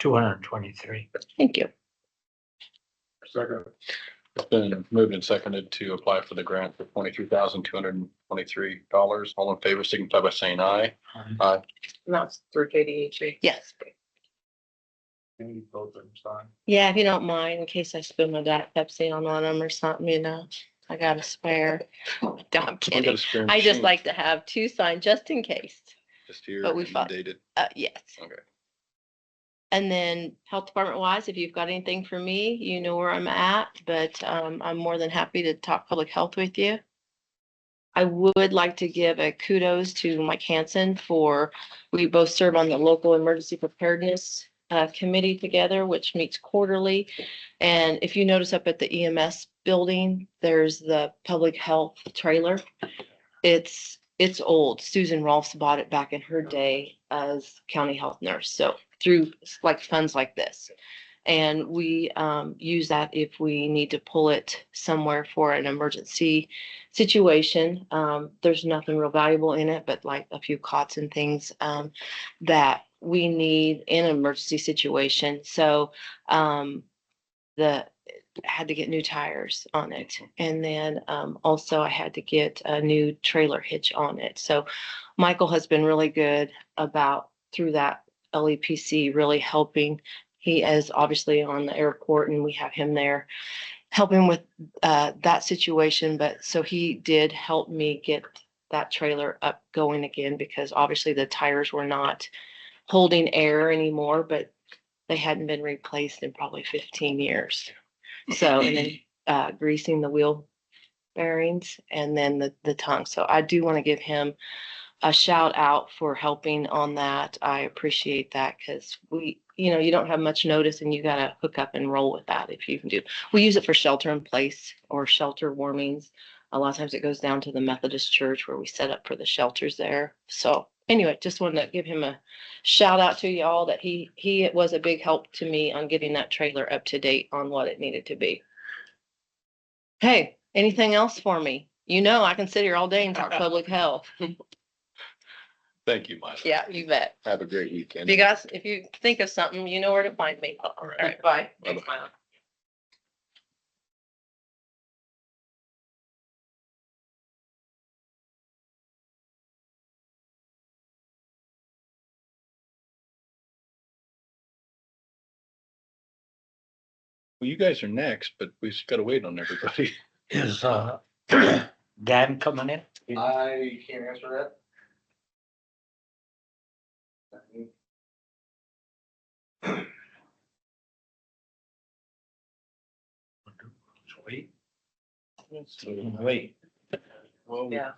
Speaker 3: 23,223.
Speaker 8: Thank you.
Speaker 4: Second.
Speaker 2: It's been moved and seconded to apply for the grant for $23,223. All in favor, signify by saying aye. Aye.
Speaker 1: And that's through KDHE.
Speaker 8: Yes.
Speaker 4: You need both of them signed.
Speaker 8: Yeah, if you don't mind, in case I spill my Diet Pepsi on one of them or something, I got a spare. No, I'm
Speaker 2: We got
Speaker 8: kidding.
Speaker 2: a spare
Speaker 8: I just
Speaker 2: machine
Speaker 8: like to have two signed just in case.
Speaker 2: just here
Speaker 8: but we
Speaker 2: and
Speaker 8: fought-
Speaker 2: dated.
Speaker 8: Yes.
Speaker 2: Okay.
Speaker 8: And then health department wise, if you've got anything for me, you know where I'm at, but I'm more than happy to talk public health with you. I would like to give a kudos to Mike Hansen we both serve on the local emergency preparedness committee together, which meets quarterly. And if you notice up at the EMS building, there's the public health trailer. It's old. Susan Rolfs bought it back in her day as county health nurse. So through like funds like this. And we use that if we need to pull it somewhere for an emergency situation. There's nothing real valuable in it, but like a few cots and things that we need in an emergency situation. So had to get new tires on it. And then also I had to get a new trailer hitch on it. So Michael has been really good about through that LEPC really helping. He is obviously on the airport and we have him there helping with that situation. But so he did help me get that trailer up going again because obviously the tires were not holding air anymore, but they hadn't been replaced in probably 15 years. So, and then greasing the wheel bearings and then the tongue. So I do want to give him a shout out for helping on that. I appreciate that because you don't have much notice and you got to hook up and roll with that if you can do. We use it for shelter in place or shelter warmings. A lot of times it goes down to the Methodist church where we set up for the shelters there. So anyway, just wanted to give him a shout out to y'all that he was a big help to me on getting that trailer up to date on what it needed to be. Hey, anything else for me? I can sit here all day and talk public health.
Speaker 2: Thank you, Mike.
Speaker 8: Yeah, you bet.
Speaker 2: Have a great weekend.
Speaker 8: If you think of something, you know where to find me.
Speaker 1: All right, bye. Thanks,
Speaker 2: Bye-bye.
Speaker 1: Milo.
Speaker 2: Well, you guys are next, but we just gotta wait on everybody.
Speaker 3: Is Dan coming in?
Speaker 6: I can't answer that.
Speaker 3: Wait.
Speaker 2: So,
Speaker 3: Wait.
Speaker 2: well,
Speaker 1: Yeah.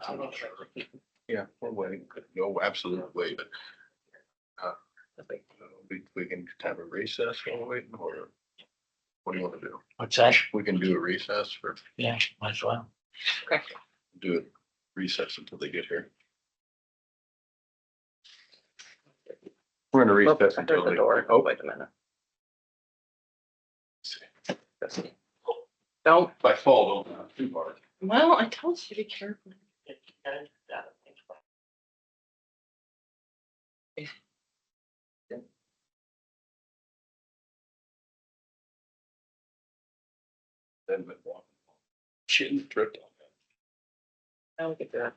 Speaker 2: Yeah, we're waiting. No, absolute wait. We can have a recess while we're waiting, or what do you want to do?
Speaker 3: What's that?
Speaker 2: We can do a recess or
Speaker 3: Yeah, might as well.
Speaker 1: Okay.
Speaker 2: do a recess until they get here. We're gonna
Speaker 1: Oh,
Speaker 2: recess
Speaker 1: I heard
Speaker 2: until
Speaker 1: the
Speaker 2: they.
Speaker 1: door.
Speaker 2: Oh,
Speaker 1: Wait a minute. Don't,
Speaker 2: if I fall, don't laugh too hard.
Speaker 1: well, I told you to be careful.
Speaker 2: Then been walking. Shouldn't trip on that.
Speaker 1: Now we can do it.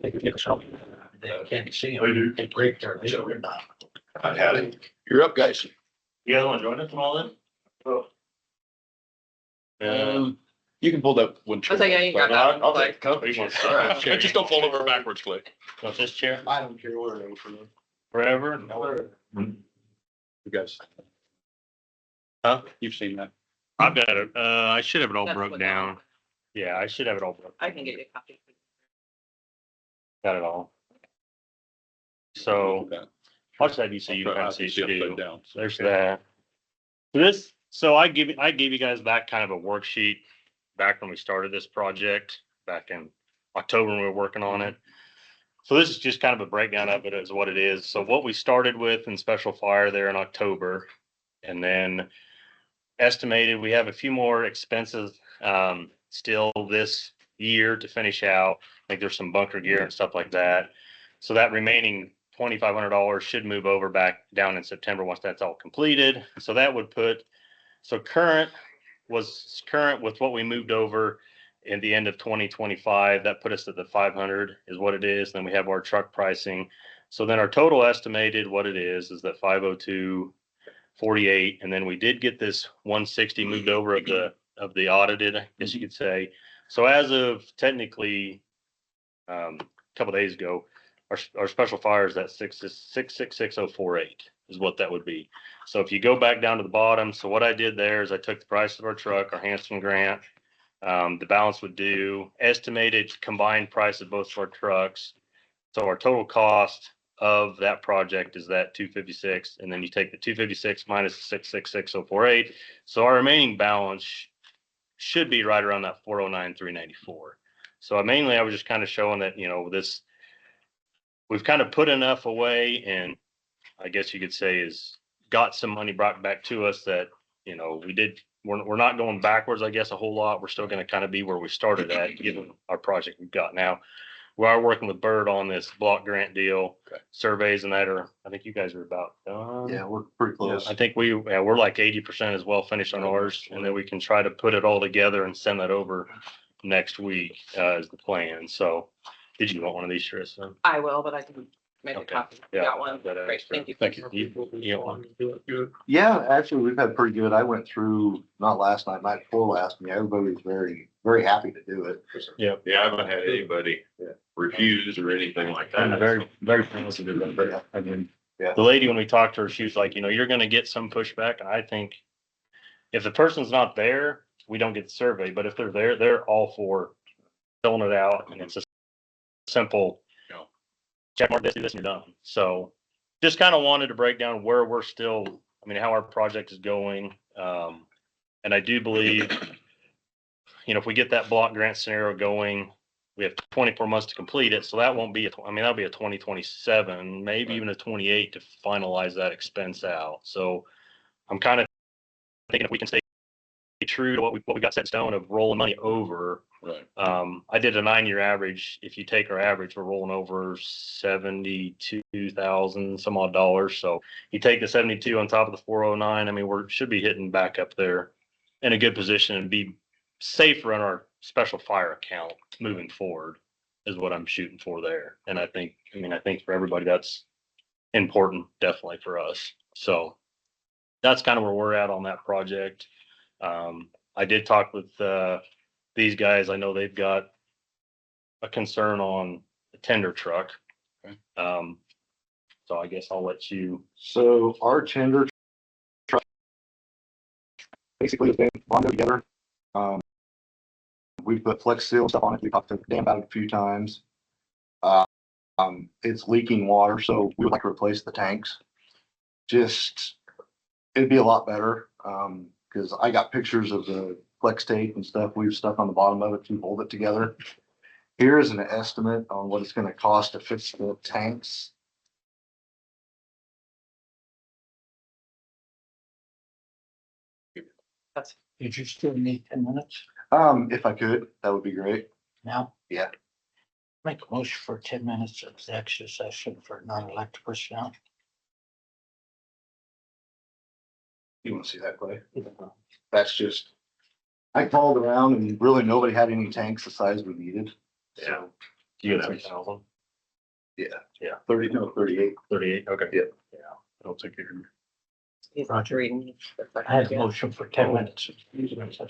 Speaker 3: They get something. They can't see them. They break their leg.
Speaker 2: I had it. You're up, guys.
Speaker 9: You guys want to join us from all then?
Speaker 2: You can pull that one.
Speaker 1: I was like, yeah, you got that.
Speaker 9: I'll
Speaker 1: Like,
Speaker 9: take a couple. You want to start?
Speaker 2: Just don't fall over backwards, Clay.
Speaker 9: Want this chair?
Speaker 6: I don't care where it is for them.
Speaker 9: Forever?
Speaker 2: You guys.
Speaker 9: Huh?
Speaker 2: You've seen that.
Speaker 9: I've got it. I should have it all
Speaker 1: That's
Speaker 9: broke
Speaker 1: what-
Speaker 9: down. Yeah, I should have it all broke.
Speaker 1: I can get you a copy.
Speaker 9: Got it all. So I'll just have you see you can see
Speaker 2: upside
Speaker 9: too.
Speaker 2: down.
Speaker 9: There's that. So I gave you guys back kind of a worksheet back when we started this project back in October when we were working on it. So this is just kind of a breakdown of it as what it is. So what we started with in special fire there in October, and then estimated we have a few more expenses still this year to finish out. I think there's some bunker gear and stuff like that. So that remaining $2,500 should move over back down in September once that's all completed. So that would put, so current with what we moved over in the end of 2025. That put us at the 500 is what it is. Then we have our truck pricing. So then our total estimated what it is that 502.48. And then we did get this 160 moved over of the audited, I guess you could say. So as of technically a couple days ago, our special fire is at 666.048 is what that would be. So if you go back down to the bottom, so what I did there is I took the price of our truck, our Hanson grant, the balance would do estimated combined price of both of our trucks. So our total cost of that project is that 256, and then you take the 256 minus the 666.048. So our remaining balance should be right around that 409,394. So I was just kind of showing that, we've kind of put enough away, and I guess you could say is got some money brought back to us that, we're not going backwards, I guess, a whole lot. We're still going to kind of be where we started at, given our project we've got now. We are working with Bird on this block grant deal, surveys and that I think you guys are about done.
Speaker 6: Yeah, we're pretty close.
Speaker 9: I think we're like 80% as well finished on ours, and then we can try to put it all together and send that over next week is the plan. So did you want one of these, Tristan?
Speaker 1: I will, but I can make a
Speaker 9: Okay.
Speaker 1: copy.
Speaker 9: Yeah.
Speaker 1: Got one.
Speaker 9: That
Speaker 1: Great, thank you.
Speaker 2: Thank you.
Speaker 9: You want one?
Speaker 4: Do it good.
Speaker 6: Yeah, actually, we've had pretty good. I went through, not last night, night before last, and everybody was very, very happy to do it.
Speaker 9: Yeah.
Speaker 10: Yeah, I haven't had anybody refuse or anything like that.
Speaker 9: I'm very, very positive of it. I mean,
Speaker 6: Yeah.
Speaker 9: the lady, when we talked to her, she was like, you're going to get some pushback. I think if the person's not there, we don't get the survey, but if they're there, they're all for filling it out. And it's a simple, check mark this, do this, and you're done. So just kind of wanted to break down where we're still, how our project is going. And I do believe, if we get that block grant scenario going, we have 24 months to complete it. So that won't be, that'll be a 2027, maybe even a 28 to finalize that expense out. So I'm kind of thinking if we can stay true to what we got set in stone of rolling money over.
Speaker 2: Right.
Speaker 9: I did a 9-year average. If you take our average, we're rolling over 72,000 some odd dollars. So you take the 72 on top of the 409. We should be hitting back up there in a good position and be safer on our special fire account moving forward is what I'm shooting for there. And I think for everybody that's important, definitely for us. So that's kind of where we're at on that project. I did talk with these guys. I know they've got a concern on the tender truck.
Speaker 2: Okay.
Speaker 9: So I guess I'll let you.
Speaker 6: So our tender truck basically has been bonded together. We put flex seal stuff on it. We talked to Dan about it a few times. It's leaking water, so we would like to replace the tanks. It'd be a lot better, because I got pictures of the flex tape and stuff we've stuck on the bottom of it to hold it together. Here's an estimate on what it's gonna cost to fix the tanks.
Speaker 3: Did you still need 10 minutes
Speaker 6: If I could, that would be great.
Speaker 3: now?
Speaker 6: Yeah.
Speaker 3: Make a motion for 10 minutes of executive session for non-elected personnel.
Speaker 6: You wanna see that, Clay? That's just, I called around and really nobody had any tanks the size we needed. So
Speaker 9: You got 3,000?
Speaker 6: Yeah.
Speaker 2: 30, no, 38.
Speaker 9: 38, okay.
Speaker 6: Yeah.
Speaker 2: I don't think you're.
Speaker 1: He's
Speaker 3: Roger.
Speaker 1: reading.
Speaker 3: I had a motion for 10 minutes.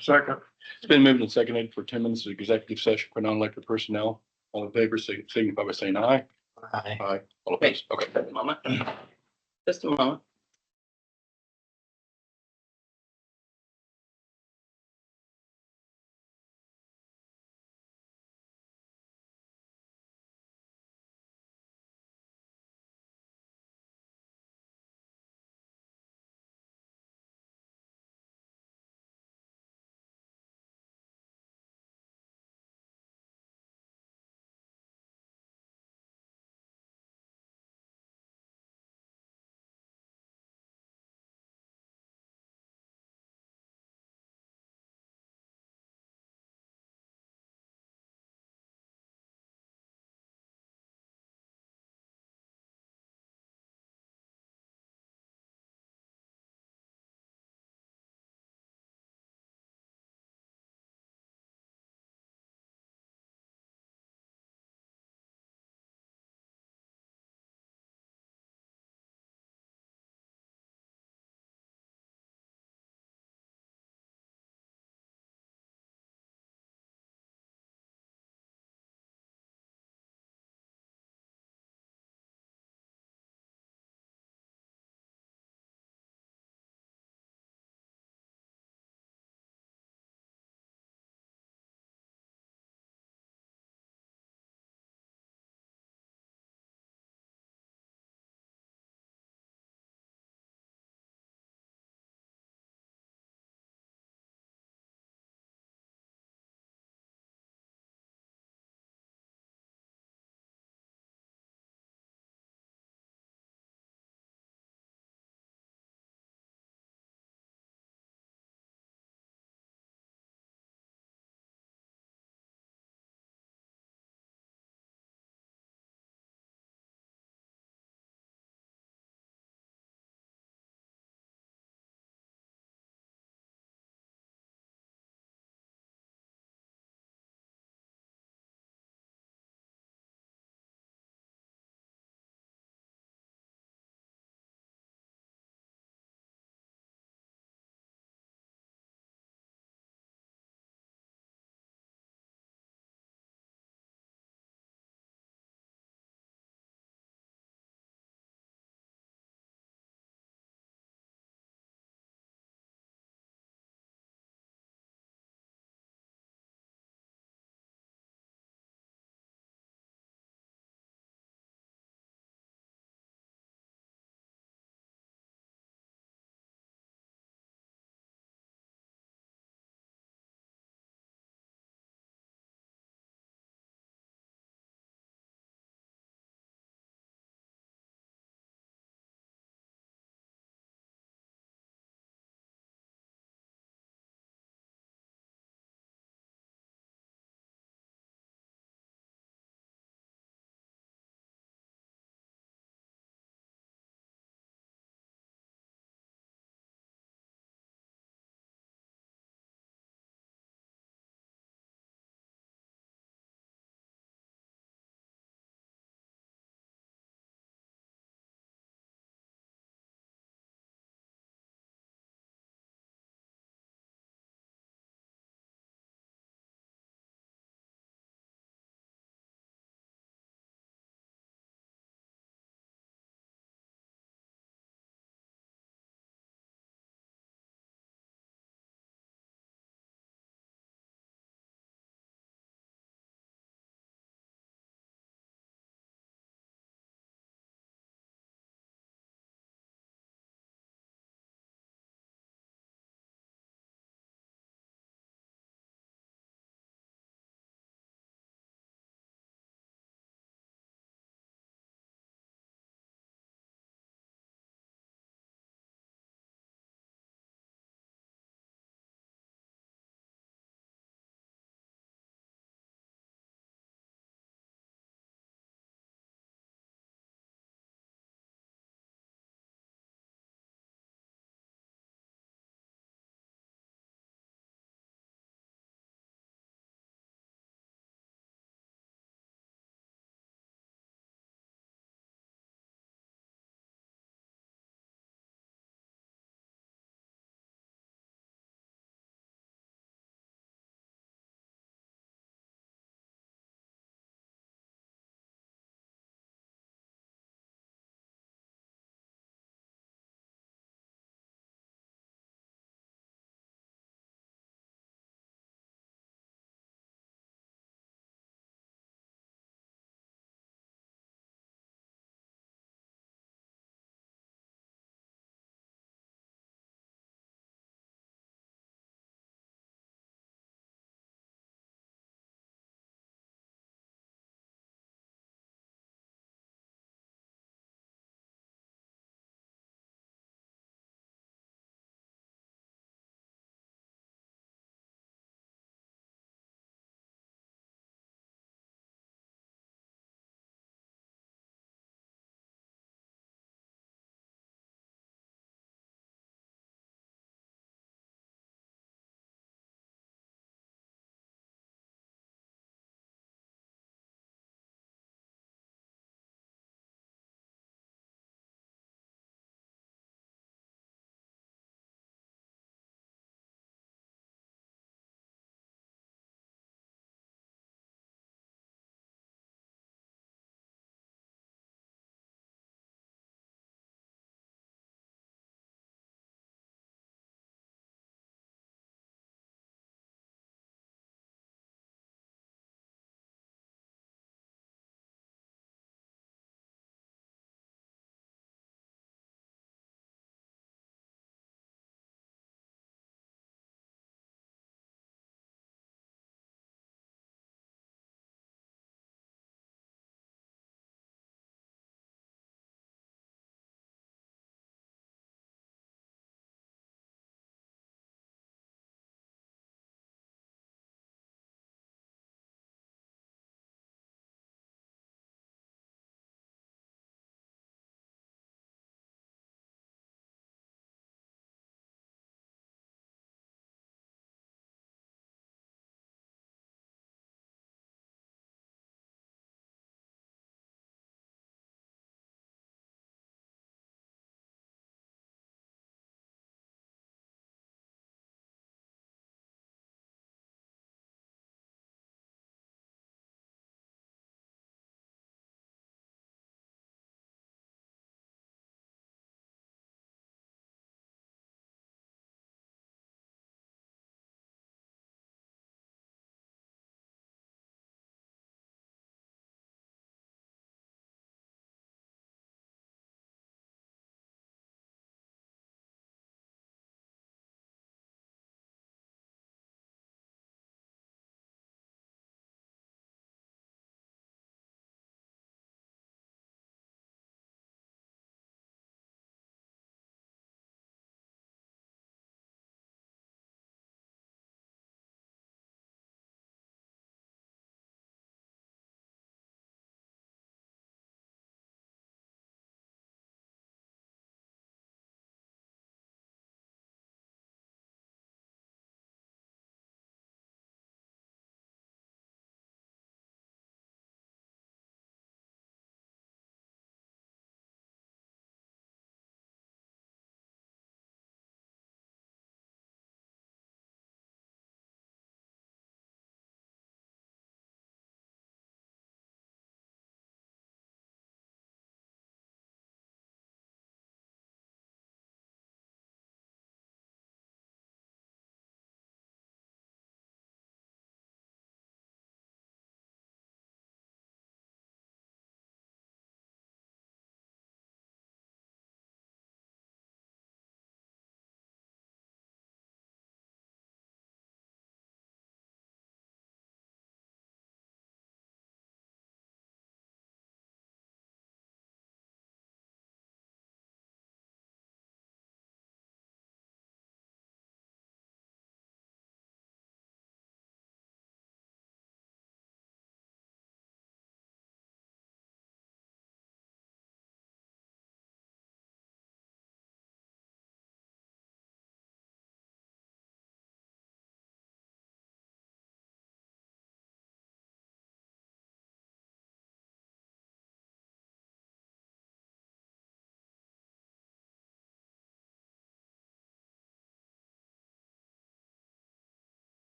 Speaker 4: Second.
Speaker 2: It's been moved and seconded for 10 minutes of executive session for non-elected personnel. All in favor, signify by saying aye.
Speaker 3: Aye.
Speaker 2: Aye. All
Speaker 1: Wait,
Speaker 2: opposed? Okay.
Speaker 1: just a moment. Just a moment.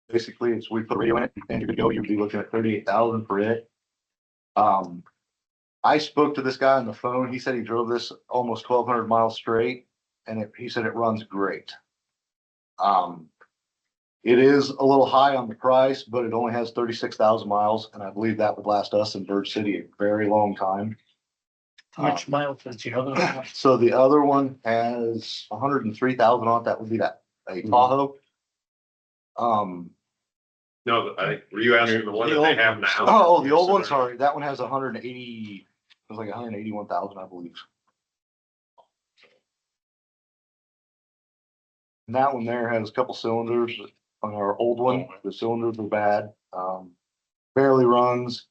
Speaker 3: Basically, it's we put radio in it and you're good to go. You'd be looking at 38,000 for it. I spoke to this guy on the phone. He said he drove this almost 1,200 miles straight and he said it runs great. It is a little high on the price, but it only has 36,000 miles, and I believe that would last us in Bird City a very long time.
Speaker 11: How much miles does the other one have?
Speaker 3: So the other one has 103,000 on it. That would be a Tahoe.
Speaker 10: No, were you asking the one that they have now?
Speaker 3: Oh, the old one, sorry, that one has 180, it was like 181,000, I believe. And that one there has a couple cylinders. On our old one, the cylinders were bad. Barely runs.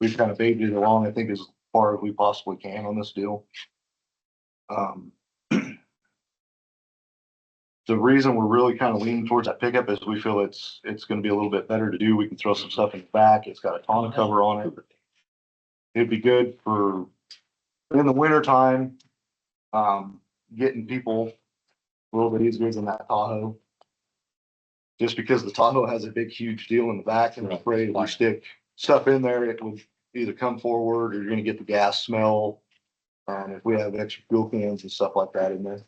Speaker 3: We've kind of babied it along, I think, as far as we possibly can on this deal. The reason we're really kind of leaning towards that pickup is we feel it's gonna be a little bit better to do. We can throw some stuff in the back. It's got a tonneau cover on it. It'd be good for in the winter time, getting people a little bit easier than that Tahoe. Just because the Tahoe has a big, huge deal in the back, and I'm afraid if we stick stuff in there, it will either come forward or you're gonna get the gas smell. If we have extra fuel cans and stuff like that in there.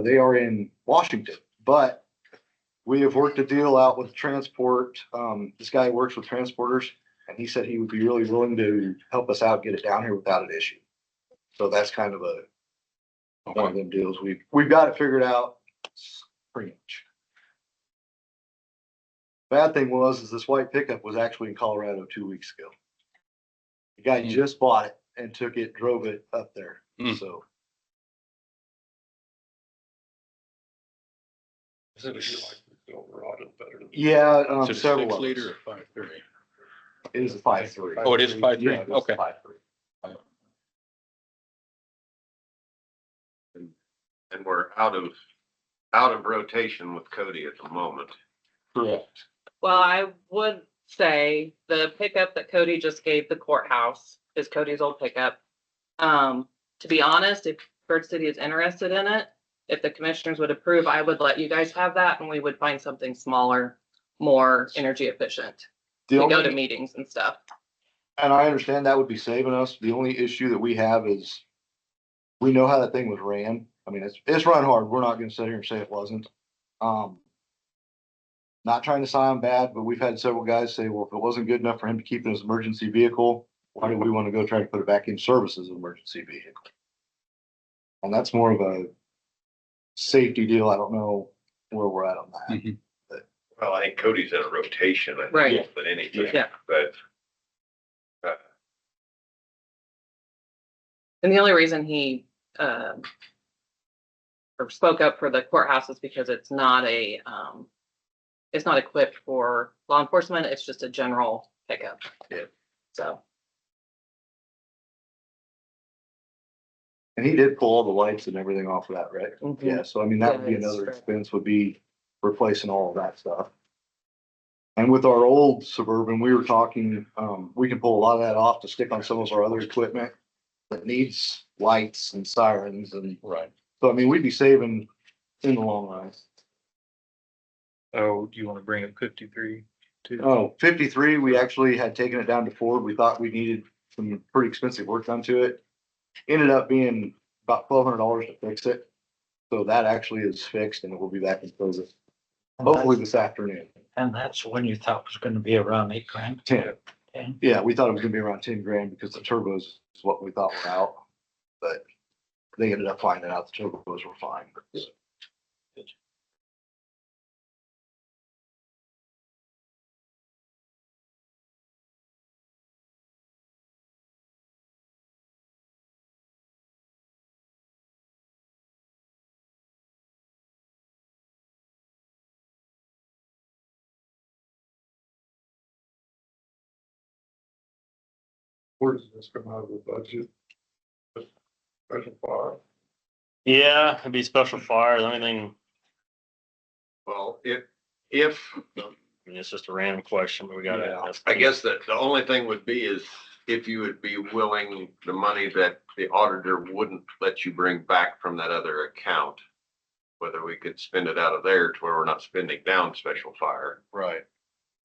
Speaker 3: They are in Washington, but we have worked a deal out with transport. This guy works with transporters and he said he would be really willing to help us out, get it down here without an issue. So that's kind of one of them deals. We've got it figured out pretty much. Bad thing is this white pickup was actually in Colorado 2 weeks ago. The guy just bought it and took it, drove it up there. So.
Speaker 2: Is it a Silverado better?
Speaker 3: Yeah,
Speaker 2: Is it a
Speaker 3: several
Speaker 2: 6
Speaker 3: of
Speaker 2: liter
Speaker 3: us.
Speaker 2: or 5.3?
Speaker 3: It is a 5.3.
Speaker 2: Oh, it is 5.3.
Speaker 3: Yeah, it is a
Speaker 2: Okay.
Speaker 3: 5.3.
Speaker 10: And we're out of rotation with Cody at the moment.
Speaker 3: Correct.
Speaker 1: Well, I would say the pickup that Cody just gave the courthouse is Cody's old pickup. To be honest, if Bird City is interested in it, if the commissioners would approve, I would let you guys have that and we would find something smaller, more energy efficient to go to meetings and stuff.
Speaker 3: And I understand that would be saving us. The only issue that we have is we know how that thing was ran. I mean, it's run hard. We're not gonna sit here and say it wasn't. Not trying to sound bad, but we've had several guys say, well, if it wasn't good enough for him to keep in his emergency vehicle, why do we want to go try to put it back in service as an emergency vehicle? And that's more of a safety deal. I don't know where we're at on that.
Speaker 10: Well, I think Cody's in a rotation, I think,
Speaker 1: Right.
Speaker 10: but anything,
Speaker 1: Yeah.
Speaker 10: but
Speaker 1: And the only reason he or spoke up for the courthouse is because it's not equipped for law enforcement. It's just a general pickup.
Speaker 3: Yeah.
Speaker 1: So.
Speaker 3: And he did pull all the lights and everything off of that, right?
Speaker 1: Mhm.
Speaker 3: Yeah, so I mean, that would be
Speaker 1: Yeah, it's
Speaker 3: another
Speaker 1: true.
Speaker 3: expense would be replacing all of that stuff. And with our old Suburban, we were talking, we can pull a lot of that off to stick on some of our other equipment that needs lights and sirens and.
Speaker 2: Right.
Speaker 3: So I mean, we'd be saving in the long run.
Speaker 11: Oh, do you want to bring up 53 too?
Speaker 3: Oh, 53, we actually had taken it down to Ford. We thought we needed some pretty expensive work done to it. Ended up being about $1,200 to fix it. So that actually is fixed and it will be back in service. Hopefully this afternoon.
Speaker 11: And that's when you thought was gonna be around 8 grand?
Speaker 3: 10.
Speaker 11: 10?
Speaker 3: Yeah, we thought it was gonna be around 10 grand because the turbos is what we thought were out. But they ended up finding out the turbos were fine.
Speaker 4: Where does this come out of the budget? Special fire?
Speaker 9: Yeah, it'd be special fire. The only thing
Speaker 10: Well, if,
Speaker 9: I mean, it's just a random question, but we gotta
Speaker 10: Yeah,
Speaker 9: ask.
Speaker 10: I guess that the only thing would be is if you would be willing, the money that the auditor wouldn't let you bring back from that other account, whether we could spend it out of there to where we're not spending down special fire.
Speaker 2: Right.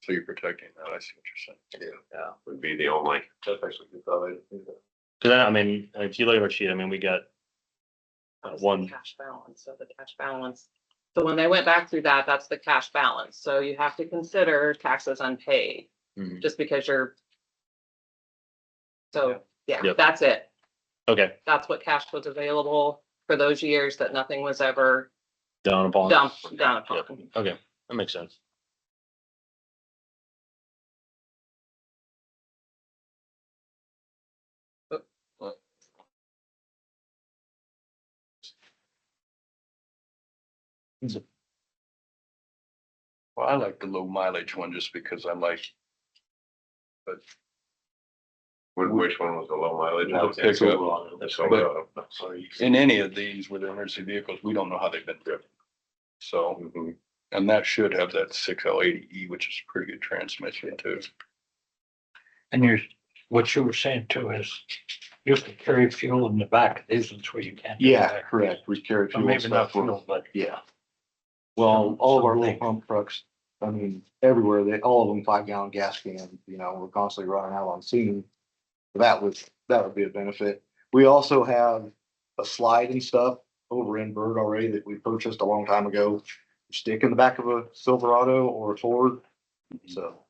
Speaker 2: So you're protecting that. I see what you're saying.
Speaker 10: Yeah, would be the only.
Speaker 3: That's actually a good thought. I didn't think of that.
Speaker 9: Cause I mean, if you look at our sheet, I mean, we got
Speaker 1: That's the
Speaker 9: one,
Speaker 1: cash balance, so the cash balance. So when they went back through that, that's the cash balance. So you have to consider taxes unpaid,
Speaker 9: Mhm.
Speaker 1: just because you're. So, yeah,
Speaker 9: Yep.
Speaker 1: that's it.
Speaker 9: okay,
Speaker 1: That's what cash was available for those years that nothing was ever
Speaker 9: down upon.
Speaker 1: dumped down
Speaker 9: Yep.
Speaker 1: upon.
Speaker 9: Okay, that makes sense.
Speaker 2: Well, I like the low mileage one just because I like. But
Speaker 10: Which one was the low mileage?
Speaker 2: The pickup.
Speaker 10: So,
Speaker 2: in any of these with emergency vehicles, we don't know how they've been driven. So, and that should have that 6L80E, which is a pretty good transmission too.
Speaker 11: And what you were saying too is you can carry fuel in the back of these ones where you can't. do
Speaker 3: Yeah,
Speaker 11: that.
Speaker 3: correct. We carry
Speaker 11: Or
Speaker 3: fuel.
Speaker 11: maybe not
Speaker 3: stuff for-
Speaker 11: fuel, but
Speaker 3: Yeah. Well, all of our little
Speaker 11: Something.
Speaker 3: pump trucks, I mean, everywhere, all of them 5-gallon gas cans, we're constantly running out on scene. That would be a benefit. We also have a slide and stuff over in Bird already that we purchased a long time ago. Stick in the back of a Silverado or a Ford. So,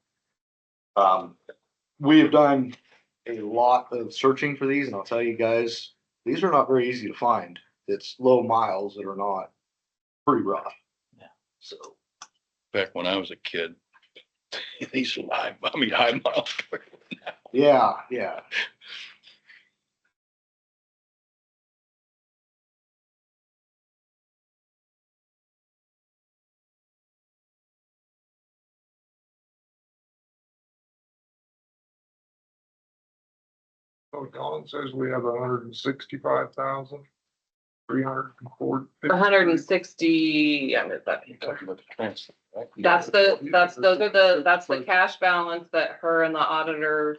Speaker 3: we have done a lot of searching for these, and I'll tell you guys, these are not very easy to find. It's low miles that are not pretty rough.
Speaker 11: Yeah.
Speaker 3: So,
Speaker 2: Back when I was a kid, these are high miles.
Speaker 3: yeah, yeah.
Speaker 4: So Dawn says we have 165,304.
Speaker 1: 160, I missed that.
Speaker 2: Talking about the transfer, right?
Speaker 1: That's the cash balance that her and the auditor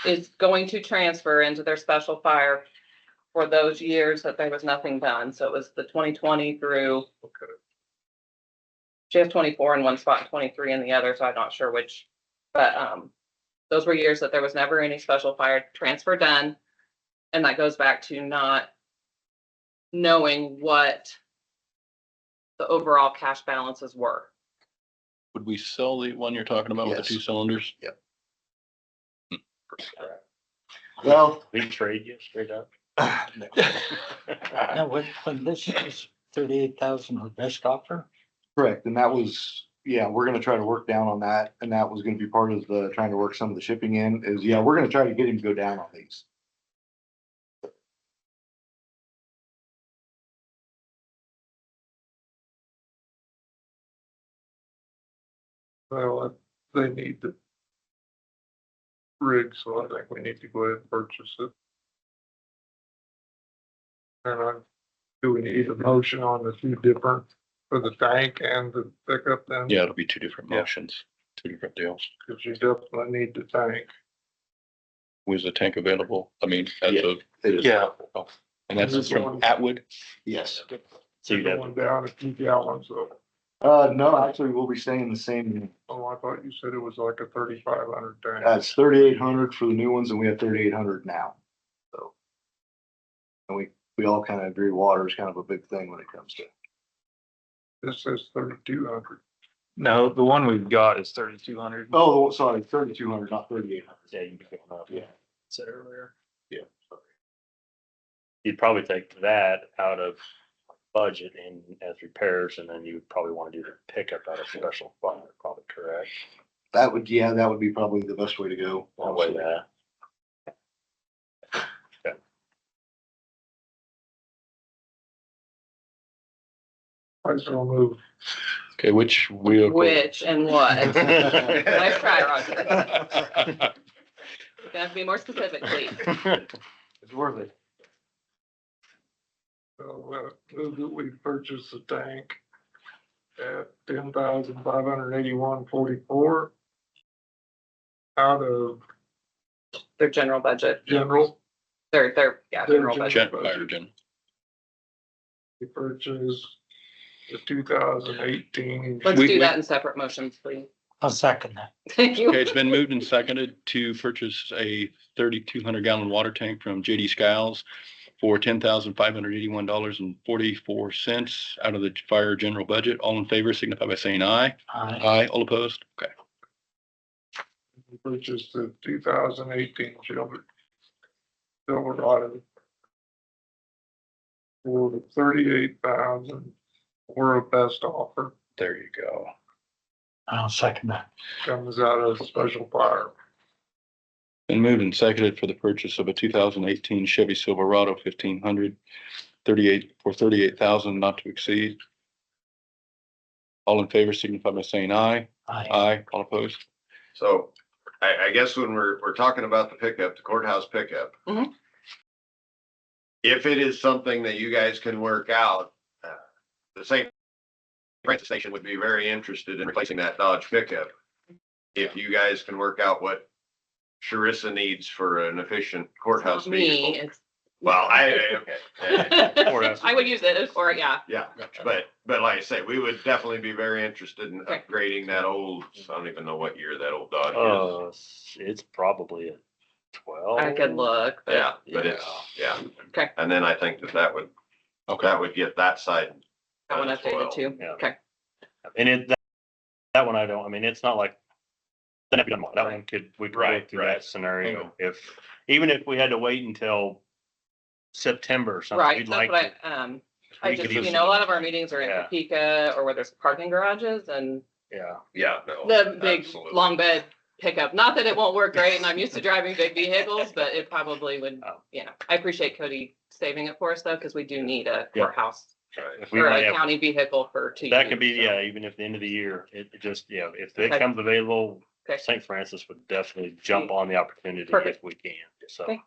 Speaker 1: is going to transfer into their special fire for those years that there was nothing done. So it was the 2020 through. She has 24 in one spot and 23 in the other, so I'm not sure which, but, those were years that there was never any special fire transfer done. And that goes back to not knowing what the overall cash balances were.
Speaker 2: Would we sell the one you're talking about with the
Speaker 3: Yes.
Speaker 2: 2 cylinders?
Speaker 3: Well,
Speaker 9: we trade you straight up.
Speaker 11: now when this is 38,000 our best offer,
Speaker 3: correct. And that was, we're gonna try to work down on that. And that was gonna be part of the trying to work some of the shipping in is, we're gonna try to get him to go down on these.
Speaker 4: Well, they need the rig, so I think we need to go ahead and purchase it. And do we need a motion on the two different, for the tank and the pickup then?
Speaker 2: Yeah, it'll be 2 different motions, 2 different deals.
Speaker 4: Cause you definitely need the tank.
Speaker 2: Was the tank available? I mean, as
Speaker 3: Yeah.
Speaker 2: of,
Speaker 3: It is.
Speaker 9: Yeah.
Speaker 2: and that's from Atwood?
Speaker 3: Yes.
Speaker 9: So you'd have,
Speaker 4: Going down a few gallons of,
Speaker 3: No, actually, we'll be staying the same.
Speaker 4: oh, I thought you said it was like a 3,500 tank.
Speaker 3: It's 3,800 for the new ones and we have 3,800 now. So. And we all kind of agree water is kind of a big thing when it comes to.
Speaker 4: This says 3,200.
Speaker 12: No, the one we've got is 3,200.
Speaker 3: Oh, sorry, 3,200, not 3,800.
Speaker 9: yeah, you'd be going up.
Speaker 3: Yeah.
Speaker 12: Said earlier.
Speaker 3: Yeah. Sorry.
Speaker 9: You'd probably take that out of budget and as repairs, and then you would probably want to do the pickup out of special fund, probably correct.
Speaker 3: That would be probably the best way to go.
Speaker 9: That way,
Speaker 4: I just gonna move.
Speaker 2: Okay, which vehicle?
Speaker 1: Which and what? Nice try, Roger. You're gonna have to be more specific, please.
Speaker 3: It's worth it.
Speaker 4: Move that we purchase the tank at 10,581.44 out of
Speaker 1: Their general budget,
Speaker 4: general.
Speaker 1: yeah, general budget.
Speaker 2: Fire general.
Speaker 4: We purchase the 2018.
Speaker 1: Let's
Speaker 2: We-
Speaker 1: do
Speaker 2: we-
Speaker 1: that in separate motions, please.
Speaker 11: I'll second that.
Speaker 1: Thank you.
Speaker 2: Okay, it's been moved and seconded to purchase a 3,200 gallon water tank from JD Skiles for $10,581.44 out of the fire general budget. All in favor signify by saying aye.
Speaker 11: Aye.
Speaker 2: Aye, all opposed? Okay.
Speaker 4: We purchased the 2018 Silverado for 38,000 or a best offer.
Speaker 2: There you go.
Speaker 11: I'll second that.
Speaker 4: Comes out of special fire.
Speaker 2: Been moved and seconded for the purchase of a 2018 Chevy Silverado 1500 for 38,000 not to exceed. All in favor signify by saying aye.
Speaker 11: Aye.
Speaker 2: Aye, all opposed?
Speaker 10: So I guess when we're talking about the pickup, the courthouse pickup.
Speaker 1: Mhm.
Speaker 10: If it is something that you guys can work out, the St. Francis Station would be very interested in replacing that Dodge pickup. If you guys can work out what Charissa needs for an efficient courthouse
Speaker 1: Me,
Speaker 10: vehicle.
Speaker 1: it's.
Speaker 10: Well, okay.
Speaker 1: I would use it, or yeah,
Speaker 10: Yeah,
Speaker 2: Gotcha.
Speaker 10: but like I say, we would definitely be very interested in
Speaker 1: Okay.
Speaker 10: upgrading that old, I don't even know what year that old Dodge
Speaker 9: It's probably a 12.
Speaker 1: I could look,
Speaker 10: is.
Speaker 1: but
Speaker 10: Yeah, but it's, yeah.
Speaker 1: Okay.
Speaker 10: And then I think that would get that side.
Speaker 1: that one
Speaker 10: as
Speaker 1: updated
Speaker 10: well.
Speaker 1: too.
Speaker 9: Yeah.
Speaker 1: Okay.
Speaker 9: And that one I don't, I mean, it's not like, that one we could go
Speaker 10: Right,
Speaker 9: through
Speaker 10: right.
Speaker 9: that scenario even if we had to wait until September or something,
Speaker 1: Right,
Speaker 9: we'd
Speaker 1: that's
Speaker 9: like.
Speaker 1: what I
Speaker 9: we
Speaker 1: just,
Speaker 9: could even-
Speaker 1: a lot of our meetings are in
Speaker 9: Yeah.
Speaker 1: Topeka or where there's parking garages and
Speaker 9: Yeah.
Speaker 10: Yeah, no.
Speaker 1: the big
Speaker 10: absolutely.
Speaker 1: long bed pickup. Not that it won't work great and I'm used to driving big vehicles, but it probably would,
Speaker 9: Oh.
Speaker 1: I appreciate Cody saving it for us though, because we do need a
Speaker 9: Yeah.
Speaker 1: courthouse
Speaker 10: Right.
Speaker 9: If we
Speaker 1: or
Speaker 9: might
Speaker 1: a
Speaker 9: have-
Speaker 1: county vehicle for 2 years.
Speaker 9: That could be,
Speaker 1: so.
Speaker 9: yeah, even if the end of the year, it just, if it
Speaker 1: Okay.
Speaker 9: comes available,
Speaker 1: Okay.
Speaker 9: St. Francis would definitely jump on the opportunity
Speaker 1: Perfect.
Speaker 9: if we can, so.
Speaker 1: Okay.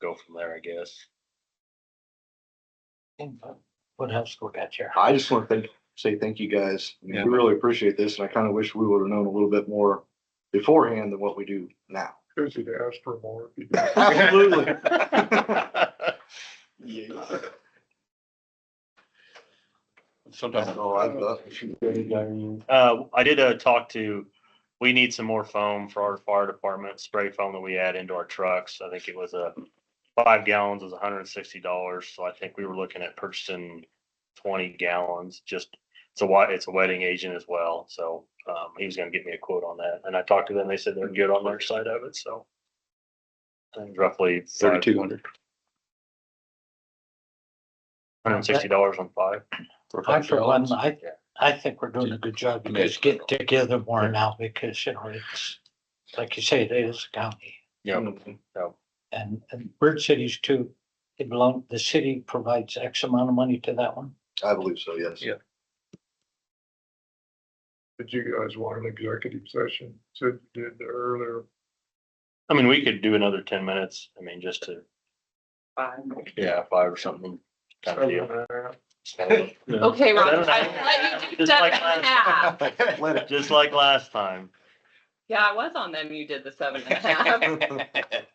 Speaker 9: Go from there, I guess.
Speaker 11: What else we got here?
Speaker 3: I just want to say thank you guys. I mean, we really appreciate this, and I kind of wish we would have known a little bit more beforehand than what we do now.
Speaker 4: Because you'd ask for more. if you did.
Speaker 3: Absolutely.
Speaker 2: Sometimes.
Speaker 9: I did talk to, we need some more foam for our fire department, spray foam that we add into our trucks. I think it was 5 gallons was $160. So I think we were looking at purchasing 20 gallons, it's a wetting agent as well. So he was gonna get me a quote on that. And I talked to them, they said they're good on their side of it, so. I think roughly
Speaker 2: 3,200.
Speaker 9: $160 on 5.
Speaker 11: I, for one, I think we're doing a good job. You guys get together more now because, it's, like you say, it is a county.
Speaker 9: Yeah. So,
Speaker 11: And Bird Cities too, the city provides X amount of money to that one.
Speaker 3: I believe so, yes.
Speaker 2: Yeah.
Speaker 4: Did you guys want an executive session? Said you did earlier.
Speaker 9: I mean, we could do another 10 minutes. I mean, just to,
Speaker 1: 5.
Speaker 9: 5 or something. Kind of deal.
Speaker 4: 7.5.
Speaker 9: Yeah.
Speaker 1: Okay, Ron,
Speaker 9: I don't know.
Speaker 1: I let you do
Speaker 9: Just like
Speaker 1: 7.5.
Speaker 3: Let it.
Speaker 9: Just like last time.
Speaker 1: Yeah, I was on them. You did the 7.5.
Speaker 2: I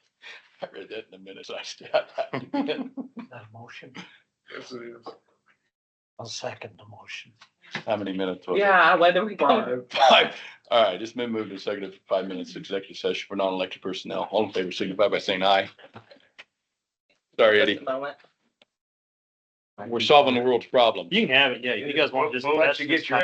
Speaker 2: read that in a minute. I stopped.
Speaker 11: That motion,
Speaker 4: Yes, it is.
Speaker 11: I'll second the motion.
Speaker 2: How many minutes was it?
Speaker 1: Yeah, whether we go.
Speaker 4: 5.
Speaker 2: 5. All right, it's been moved and seconded for 5 minutes executive session for non-elected personnel. All in favor signify by saying aye. Sorry,
Speaker 1: Just
Speaker 2: Eddie.
Speaker 1: a moment.
Speaker 2: We're solving the world's problems.
Speaker 9: You can have it. Yeah. If you guys want just.
Speaker 10: We'll let
Speaker 9: that's
Speaker 10: you get
Speaker 9: just
Speaker 10: your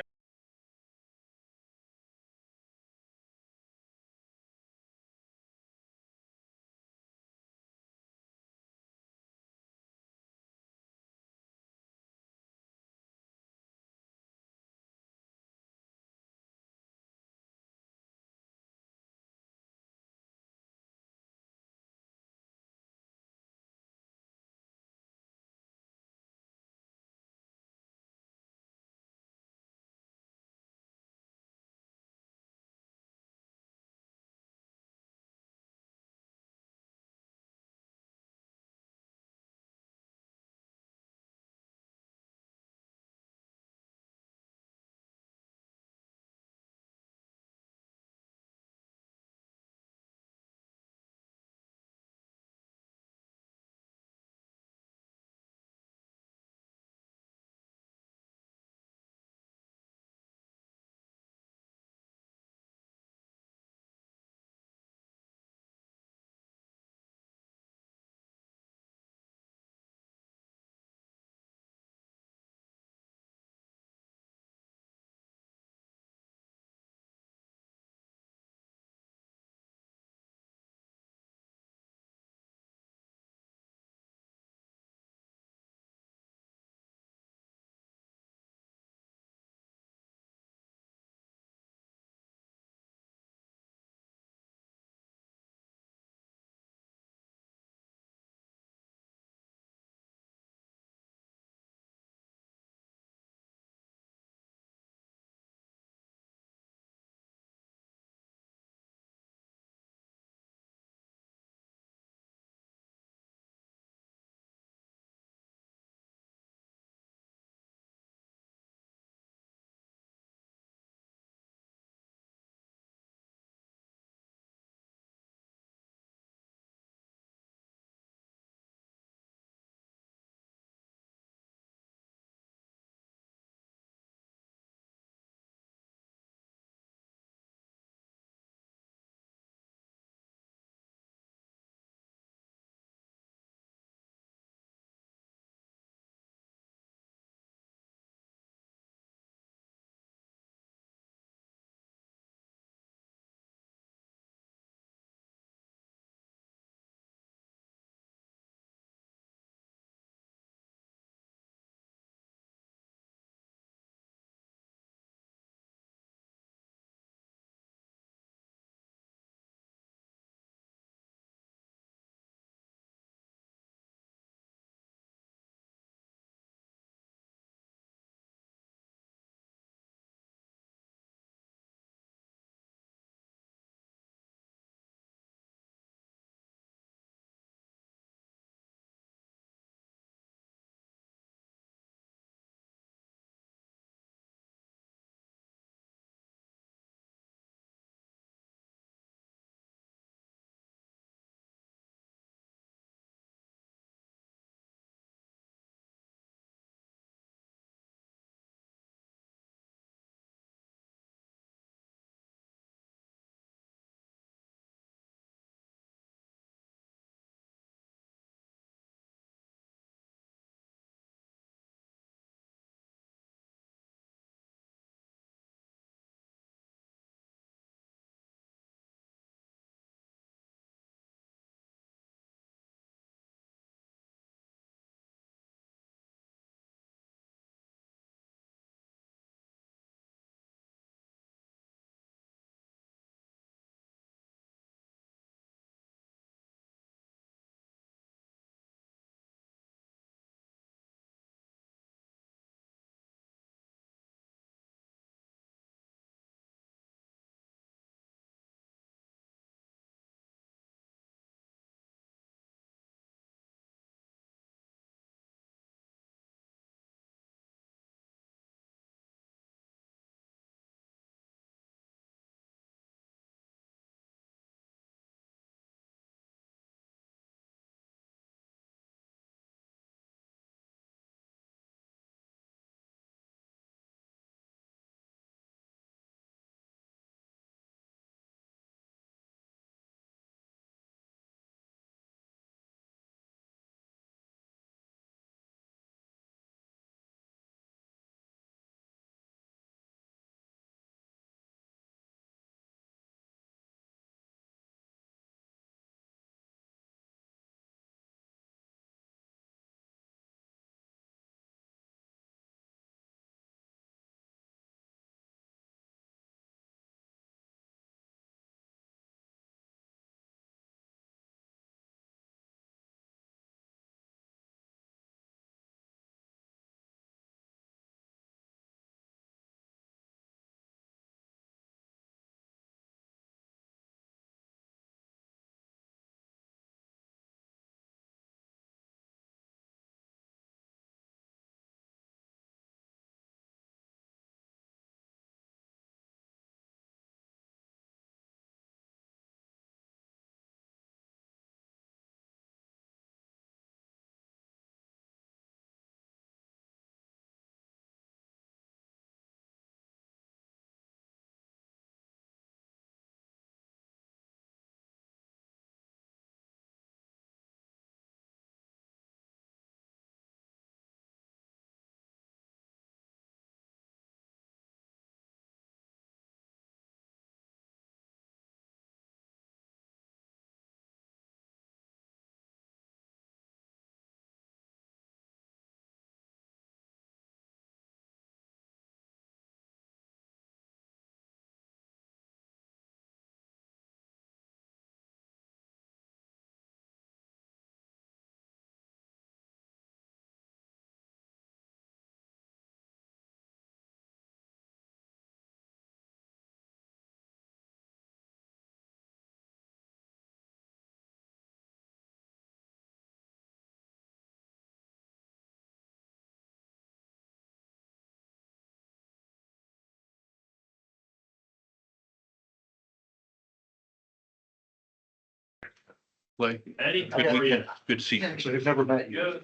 Speaker 2: Clay?
Speaker 12: Eddie,
Speaker 2: Good weekend. Good to see you.
Speaker 3: Actually, I've never met you.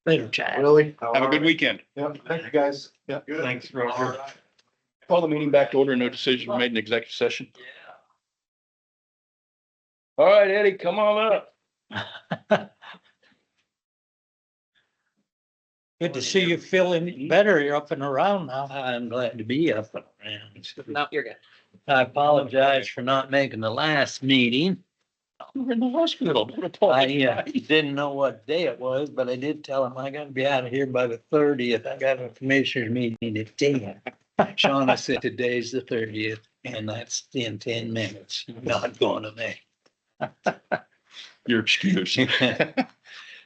Speaker 11: Later, Chad.
Speaker 3: Really?
Speaker 2: Have a good weekend.
Speaker 3: Yep, thank you, guys.
Speaker 2: Yeah.
Speaker 12: Thanks, Roger.
Speaker 2: Call the meeting back to order. No decisions were made in executive session. All right, Eddie, come on up.
Speaker 11: Good to see you feeling better. You're up and around now. I'm glad to be up and around.
Speaker 1: No, you're good.
Speaker 11: I apologize for not making the last meeting.
Speaker 2: We're in the hospital. Don't
Speaker 11: I
Speaker 2: apologize.
Speaker 11: didn't know what day it was, but I did tell him I gotta be out of here by the 30th. I got a commissioners meeting at 10. Shauna said today's the 30th and that's in 10 minutes. Not going to make.
Speaker 2: Your excuse.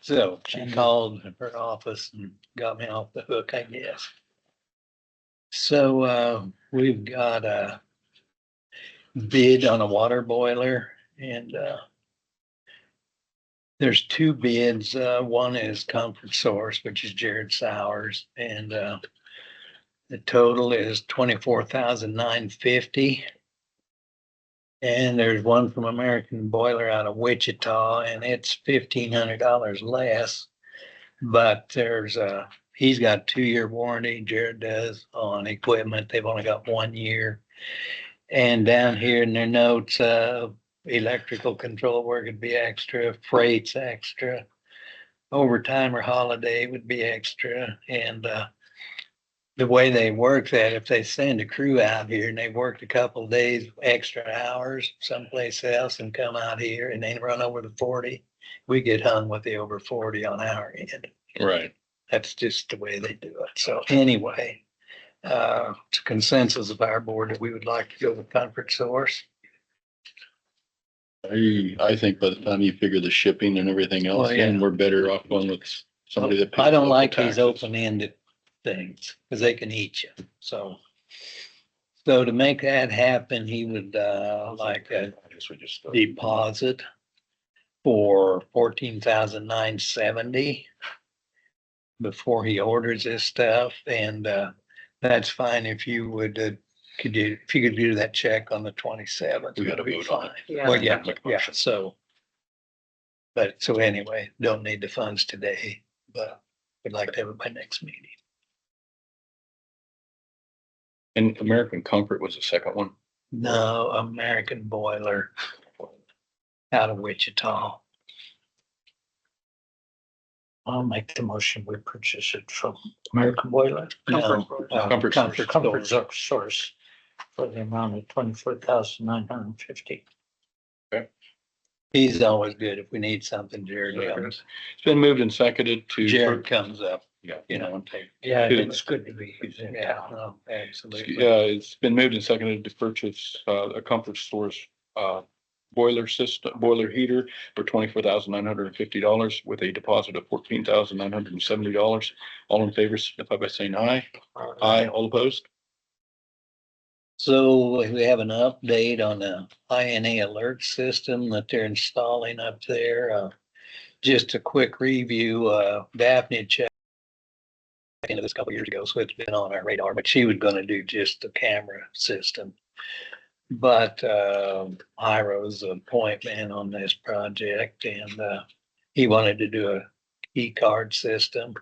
Speaker 11: So she called her office and got me off the hook, I guess. So we've got a bid on a water boiler and there's two bids. One is Comfort Source, which is Jared Sowers, and the total is $24,950. And there's one from American Boiler out of Wichita, and it's $1,500 less. But he's got 2-year warranty, Jared does, on equipment. They've only got 1 year. And down here in their notes, electrical control work would be extra, freight's extra, overtime or holiday would be extra. And the way they work that, if they send a crew out here and they've worked a couple of days, extra hours someplace else and come out here and they run over the 40, we get hung with the over 40 on our end.
Speaker 2: Right.
Speaker 11: That's just the way they do it. So anyway, it's a consensus of our board that we would like to go with Comfort Source.
Speaker 2: I think by the time you figure the shipping and everything else,
Speaker 11: Well, yeah.
Speaker 2: then we're better off going with somebody that. pays
Speaker 11: I don't
Speaker 2: local
Speaker 11: like these
Speaker 2: taxes.
Speaker 11: open-ended things because they can eat you. So to make that happen, he would like a
Speaker 2: I guess we just.
Speaker 11: deposit for $14,970 before he orders this stuff. And that's fine if you would, if you could do that check on the 27th.
Speaker 2: We gotta
Speaker 11: that'd be
Speaker 2: vote on it.
Speaker 11: fine.
Speaker 1: Yeah.
Speaker 11: Well, yeah,
Speaker 2: Make a
Speaker 11: yeah,
Speaker 2: motion.
Speaker 11: so anyway, don't need the funds today, but we'd like to have it by next meeting.
Speaker 2: And American Comfort was the second one.
Speaker 11: No, American Boiler out of Wichita. I'll make the motion. We purchase it from American Boiler.
Speaker 2: Comfort Source.
Speaker 11: Comfort Source for the amount of $24,950.
Speaker 2: Okay.
Speaker 11: He's always good. If we need something, Jared comes.
Speaker 2: It's been moved and seconded to.
Speaker 11: Jared comes up,
Speaker 2: Yeah.
Speaker 11: you know, and take.
Speaker 2: Yeah,
Speaker 11: it's good to be. Yeah, no, absolutely.
Speaker 2: Yeah, it's been moved and seconded to purchase a Comfort Source boiler heater for $24,950 with a deposit of $14,970. All in favor, signify by saying aye. Aye, all opposed?
Speaker 11: So we have an update on the INA alert system that they're installing up there. Just a quick review, Daphne had checked into this a couple years ago, so it's been on our radar, but she was gonna do just the camera system. But Hiro's a point man on this project and he wanted to do a e-card system.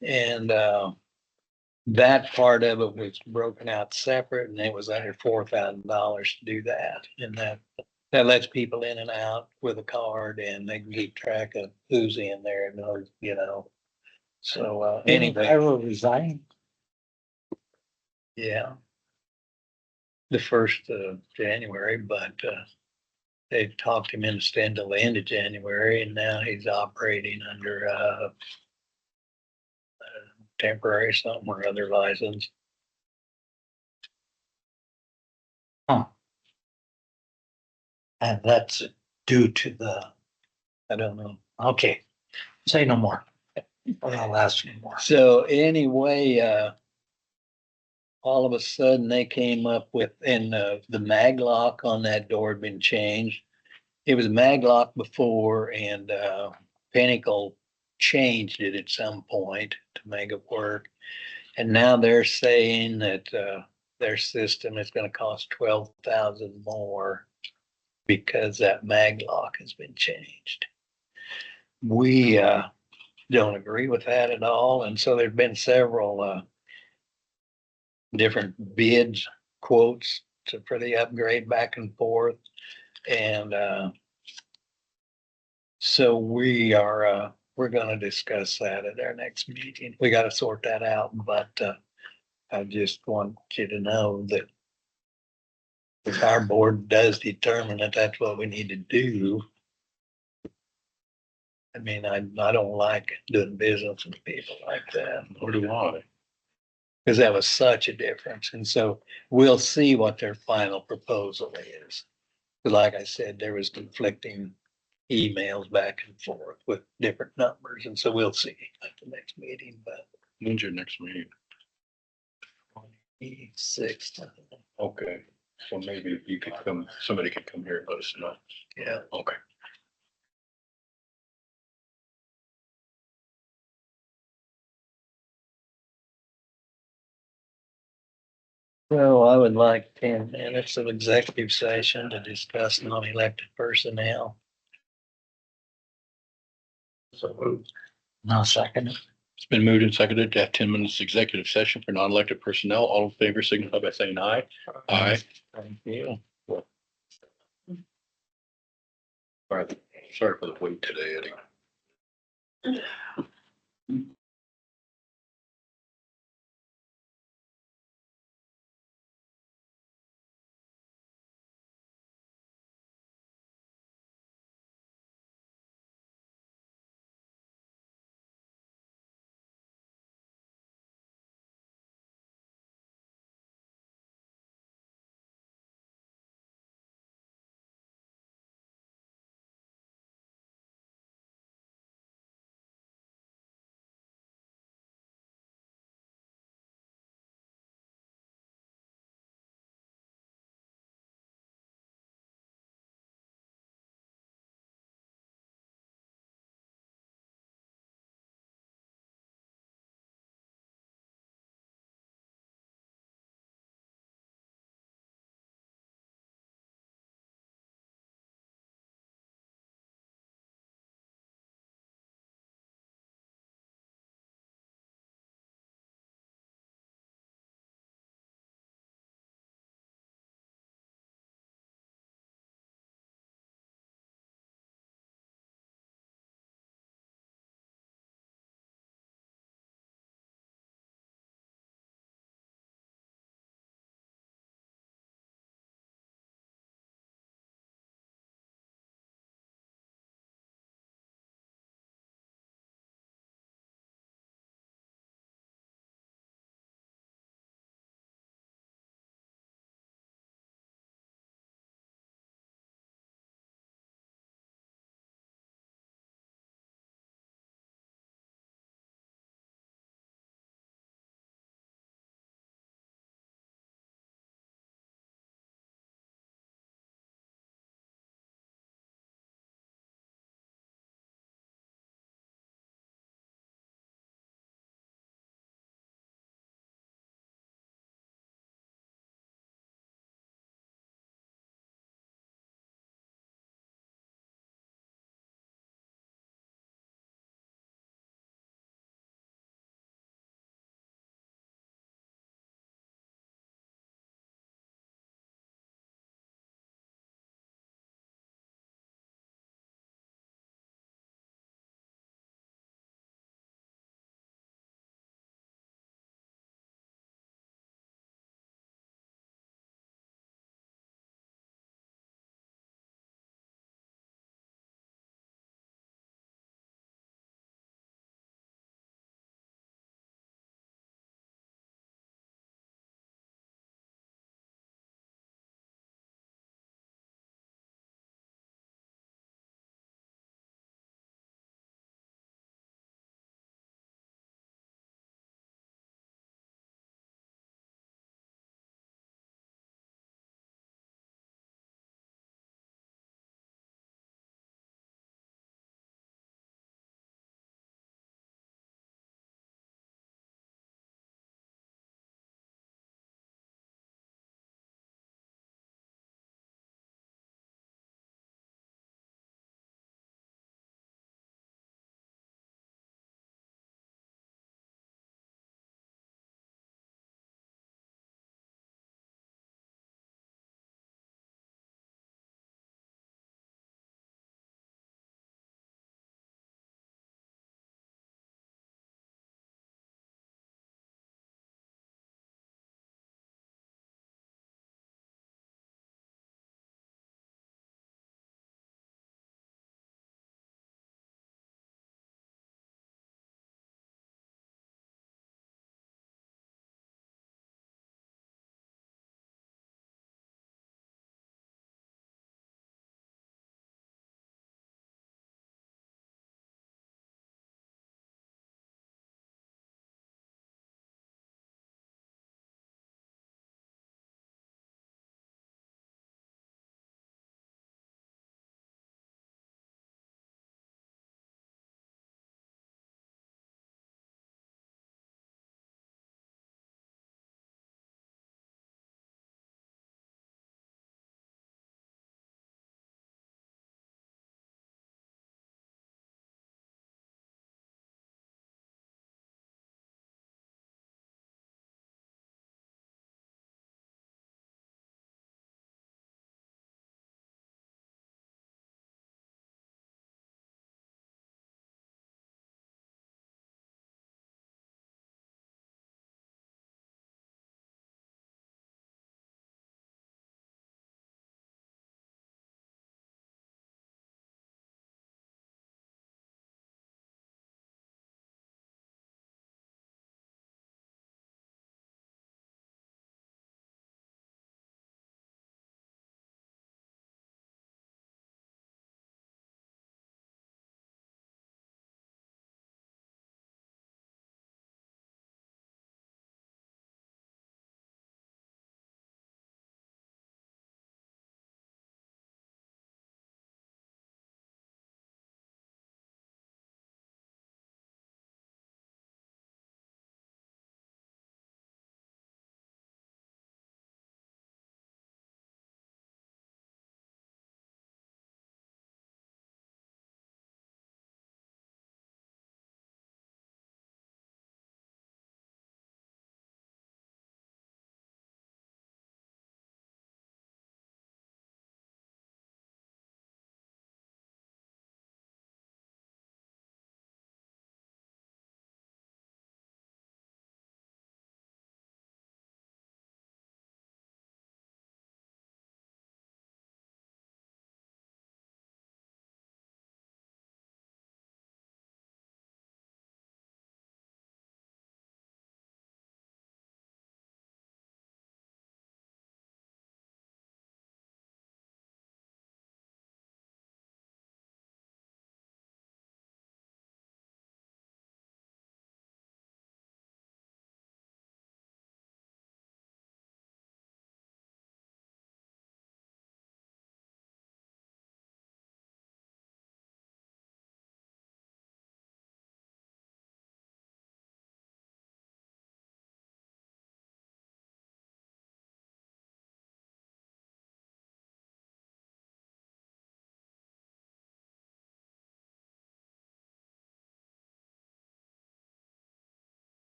Speaker 11: And that part of it was broken out separate and it was under $4,000 to do that. And that lets people in and out with a card and they can keep track of who's in there and those, you know. So anyway.
Speaker 12: I will resign.
Speaker 11: Yeah. The 1st of January, but they talked him into staying till the end of January and now he's operating under temporary something or other license. And that's due to the, I don't know. Okay, say no more. I'll ask anymore. So anyway, all of a sudden they came up with, and the mag lock on that door had been changed. It was mag lock before and Pinnacle changed it at some point to make it work. And now they're saying that their system is gonna cost $12,000 more because that mag lock has been changed. We, don't agree with that at all. And so there've been several, different bids, quotes for the upgrade back and forth. And, so we're gonna discuss that at our next meeting. We gotta sort that out, but, I just want you to know that if our board does determine that that's what we need to do, I mean, I don't like doing business with people like that.
Speaker 2: Or do I?
Speaker 11: Because that was such a difference. And so we'll see what their final proposal is. 'Cause like I said, there was conflicting emails back and forth with different numbers. And so we'll see at the next meeting, but
Speaker 2: When's your next meeting?
Speaker 11: 26th,
Speaker 2: Okay, so maybe you could come, somebody could come here and let us know.
Speaker 11: yeah.
Speaker 2: Okay.
Speaker 11: So I would like 10 minutes of executive session to discuss non-elected personnel.
Speaker 4: So moved.
Speaker 11: I'll second it.
Speaker 2: It's been moved and seconded to have 10 minutes executive session for non-elected personnel. All in favor signify by saying aye. Aye.
Speaker 11: Thank you.
Speaker 2: Sorry for the wait today, Eddie.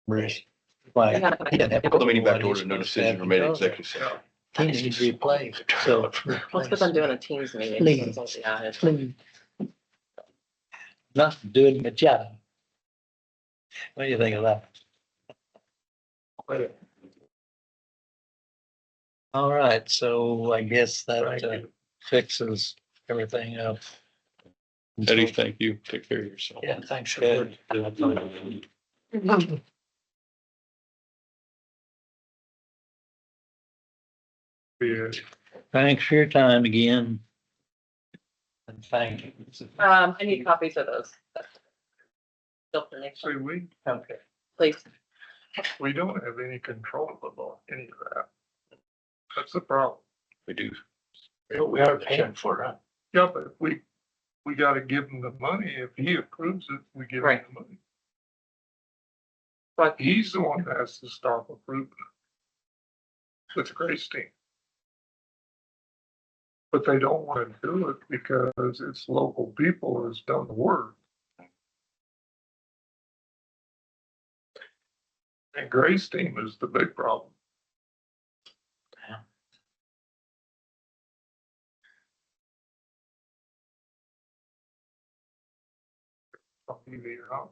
Speaker 11: Bruce. Why?
Speaker 1: Yeah.
Speaker 11: He doesn't have to
Speaker 2: Call the meeting back
Speaker 11: what
Speaker 2: to
Speaker 11: he's
Speaker 2: order. No
Speaker 11: supposed to
Speaker 2: decision
Speaker 11: have
Speaker 2: were made in
Speaker 11: to
Speaker 2: executive session.
Speaker 11: He needs replaced, so.
Speaker 1: Well, it's because I'm doing a Teams meeting.
Speaker 11: Please.
Speaker 1: So, yeah, it's-
Speaker 11: Please. Not doing the job. What do you think of that? All right, so I guess that fixes everything up.
Speaker 2: Eddie, thank you. Take care of yourself.
Speaker 11: Yeah, thanks.
Speaker 2: Good.
Speaker 4: Yeah,
Speaker 11: Thanks for your time again. And thank you.
Speaker 1: I need copies of those. Still for next
Speaker 4: see,
Speaker 1: one,
Speaker 11: Okay.
Speaker 1: please.
Speaker 4: we don't have any control about any of that. That's the problem.
Speaker 2: We do.
Speaker 11: We are paying for it.
Speaker 4: Yeah, but we gotta give him the money. If he approves it, we give him
Speaker 1: Right.
Speaker 4: the money.
Speaker 1: But
Speaker 4: He's the one that has to stop approving it. With Grace team. But they don't wanna do it because it's local people who's done the work. And Grace team is the big problem. I'll leave it out.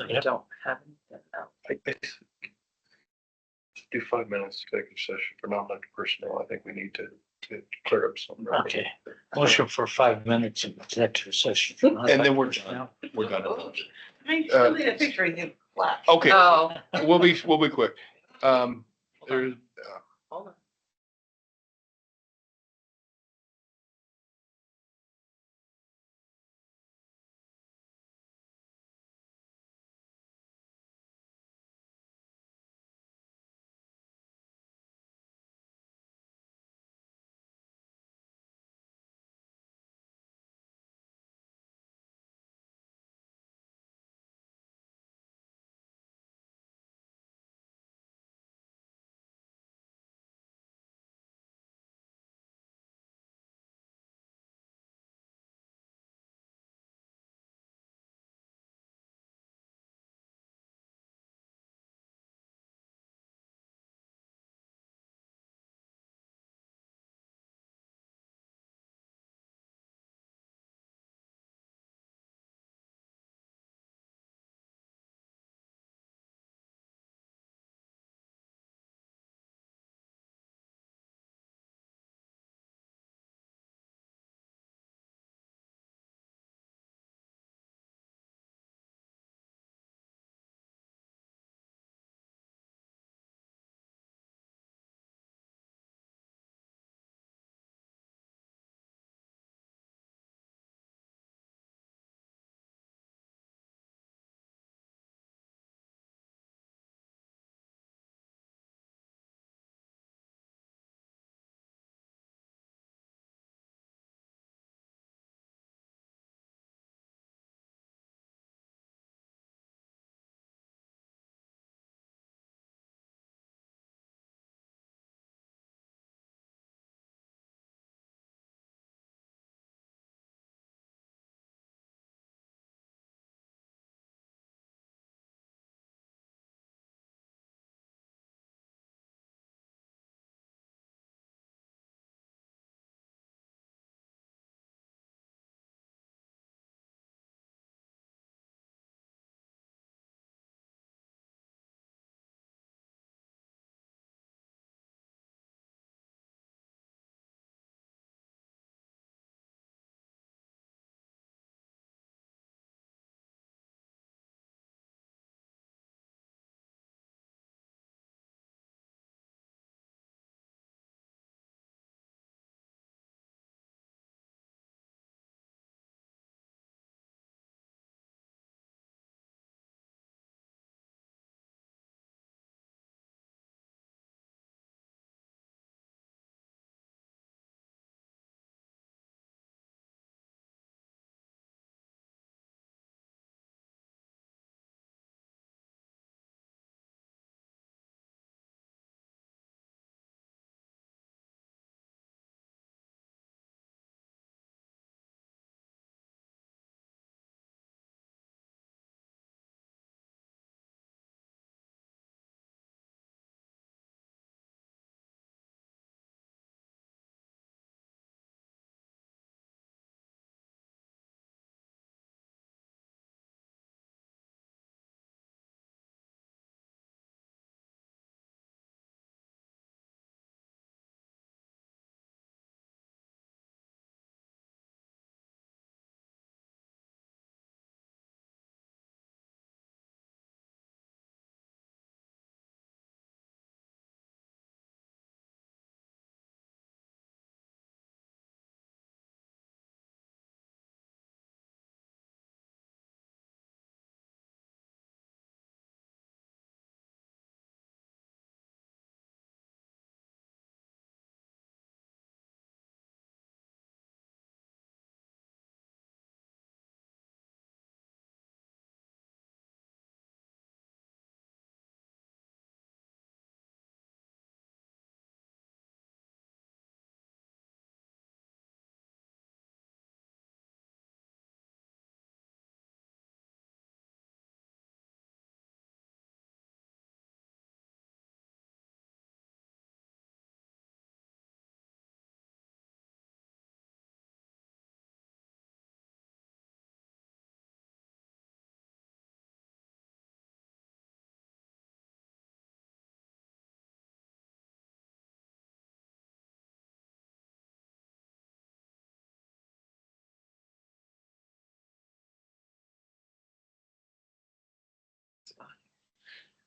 Speaker 1: I don't have anything else.
Speaker 6: Do 5 minutes executive session for non-elected personnel. I think we need to clear up some.
Speaker 11: Okay. Motion for 5 minutes of executive session.
Speaker 2: And then we're done. We're done.
Speaker 7: I still need a picture of you. Black.
Speaker 2: Okay,
Speaker 1: Oh,
Speaker 2: we'll be quick. There's,
Speaker 1: hold on.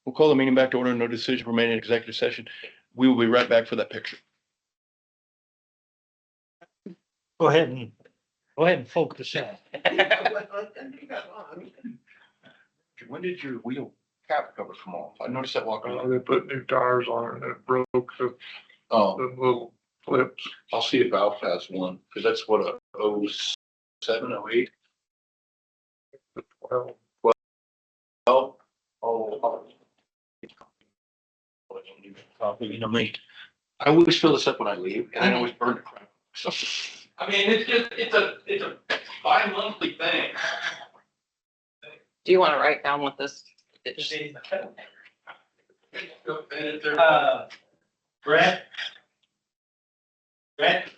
Speaker 2: We'll call the meeting back to order. No decision for made in executive session. We will be right back for that picture.
Speaker 11: Go ahead and focus in.
Speaker 2: When did your wheel cap cover come off? I noticed that walking around.
Speaker 4: They put new tires on it and it broke the
Speaker 2: Oh,
Speaker 4: little clips.
Speaker 2: I'll see if Alf has one, because that's what a 07, 08.
Speaker 4: Well,
Speaker 2: Oh, oh. You know me. I always fill this up when I leave, and I always burn the crap. So, I mean, it's a bi-monthly thing.
Speaker 1: Do you want to write down what this is?
Speaker 11: Brett? Brett?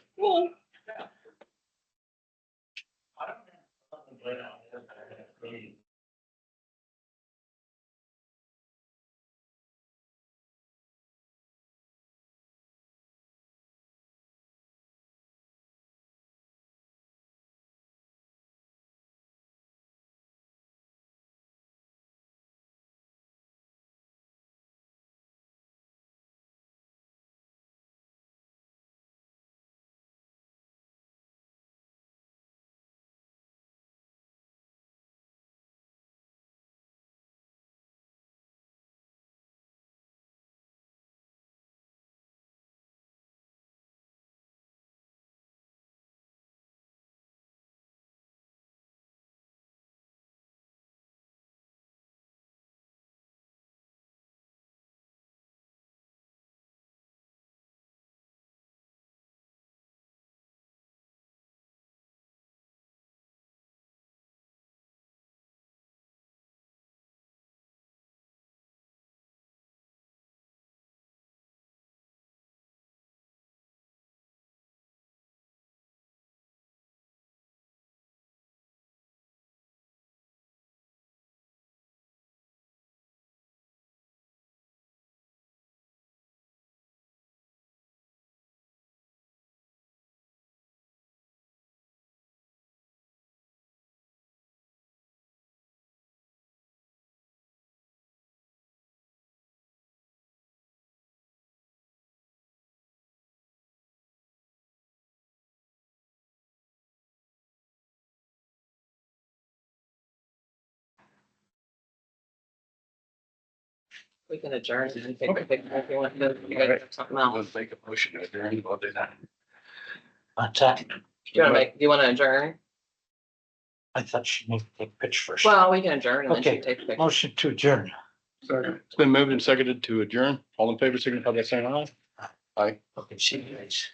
Speaker 1: We can adjourn and then take a picture if you want to. You guys have something else.
Speaker 2: Let's make a motion to adjourn. I'll do that.
Speaker 1: Do you want to adjourn?
Speaker 11: I thought she needed to take a picture first.
Speaker 1: Well, we can adjourn and then
Speaker 11: Okay.
Speaker 1: she take a picture.
Speaker 11: Motion to adjourn.
Speaker 4: second.
Speaker 2: It's been moved and seconded to adjourn. All in favor, signify by saying aye. Aye.
Speaker 11: Okay, see you guys.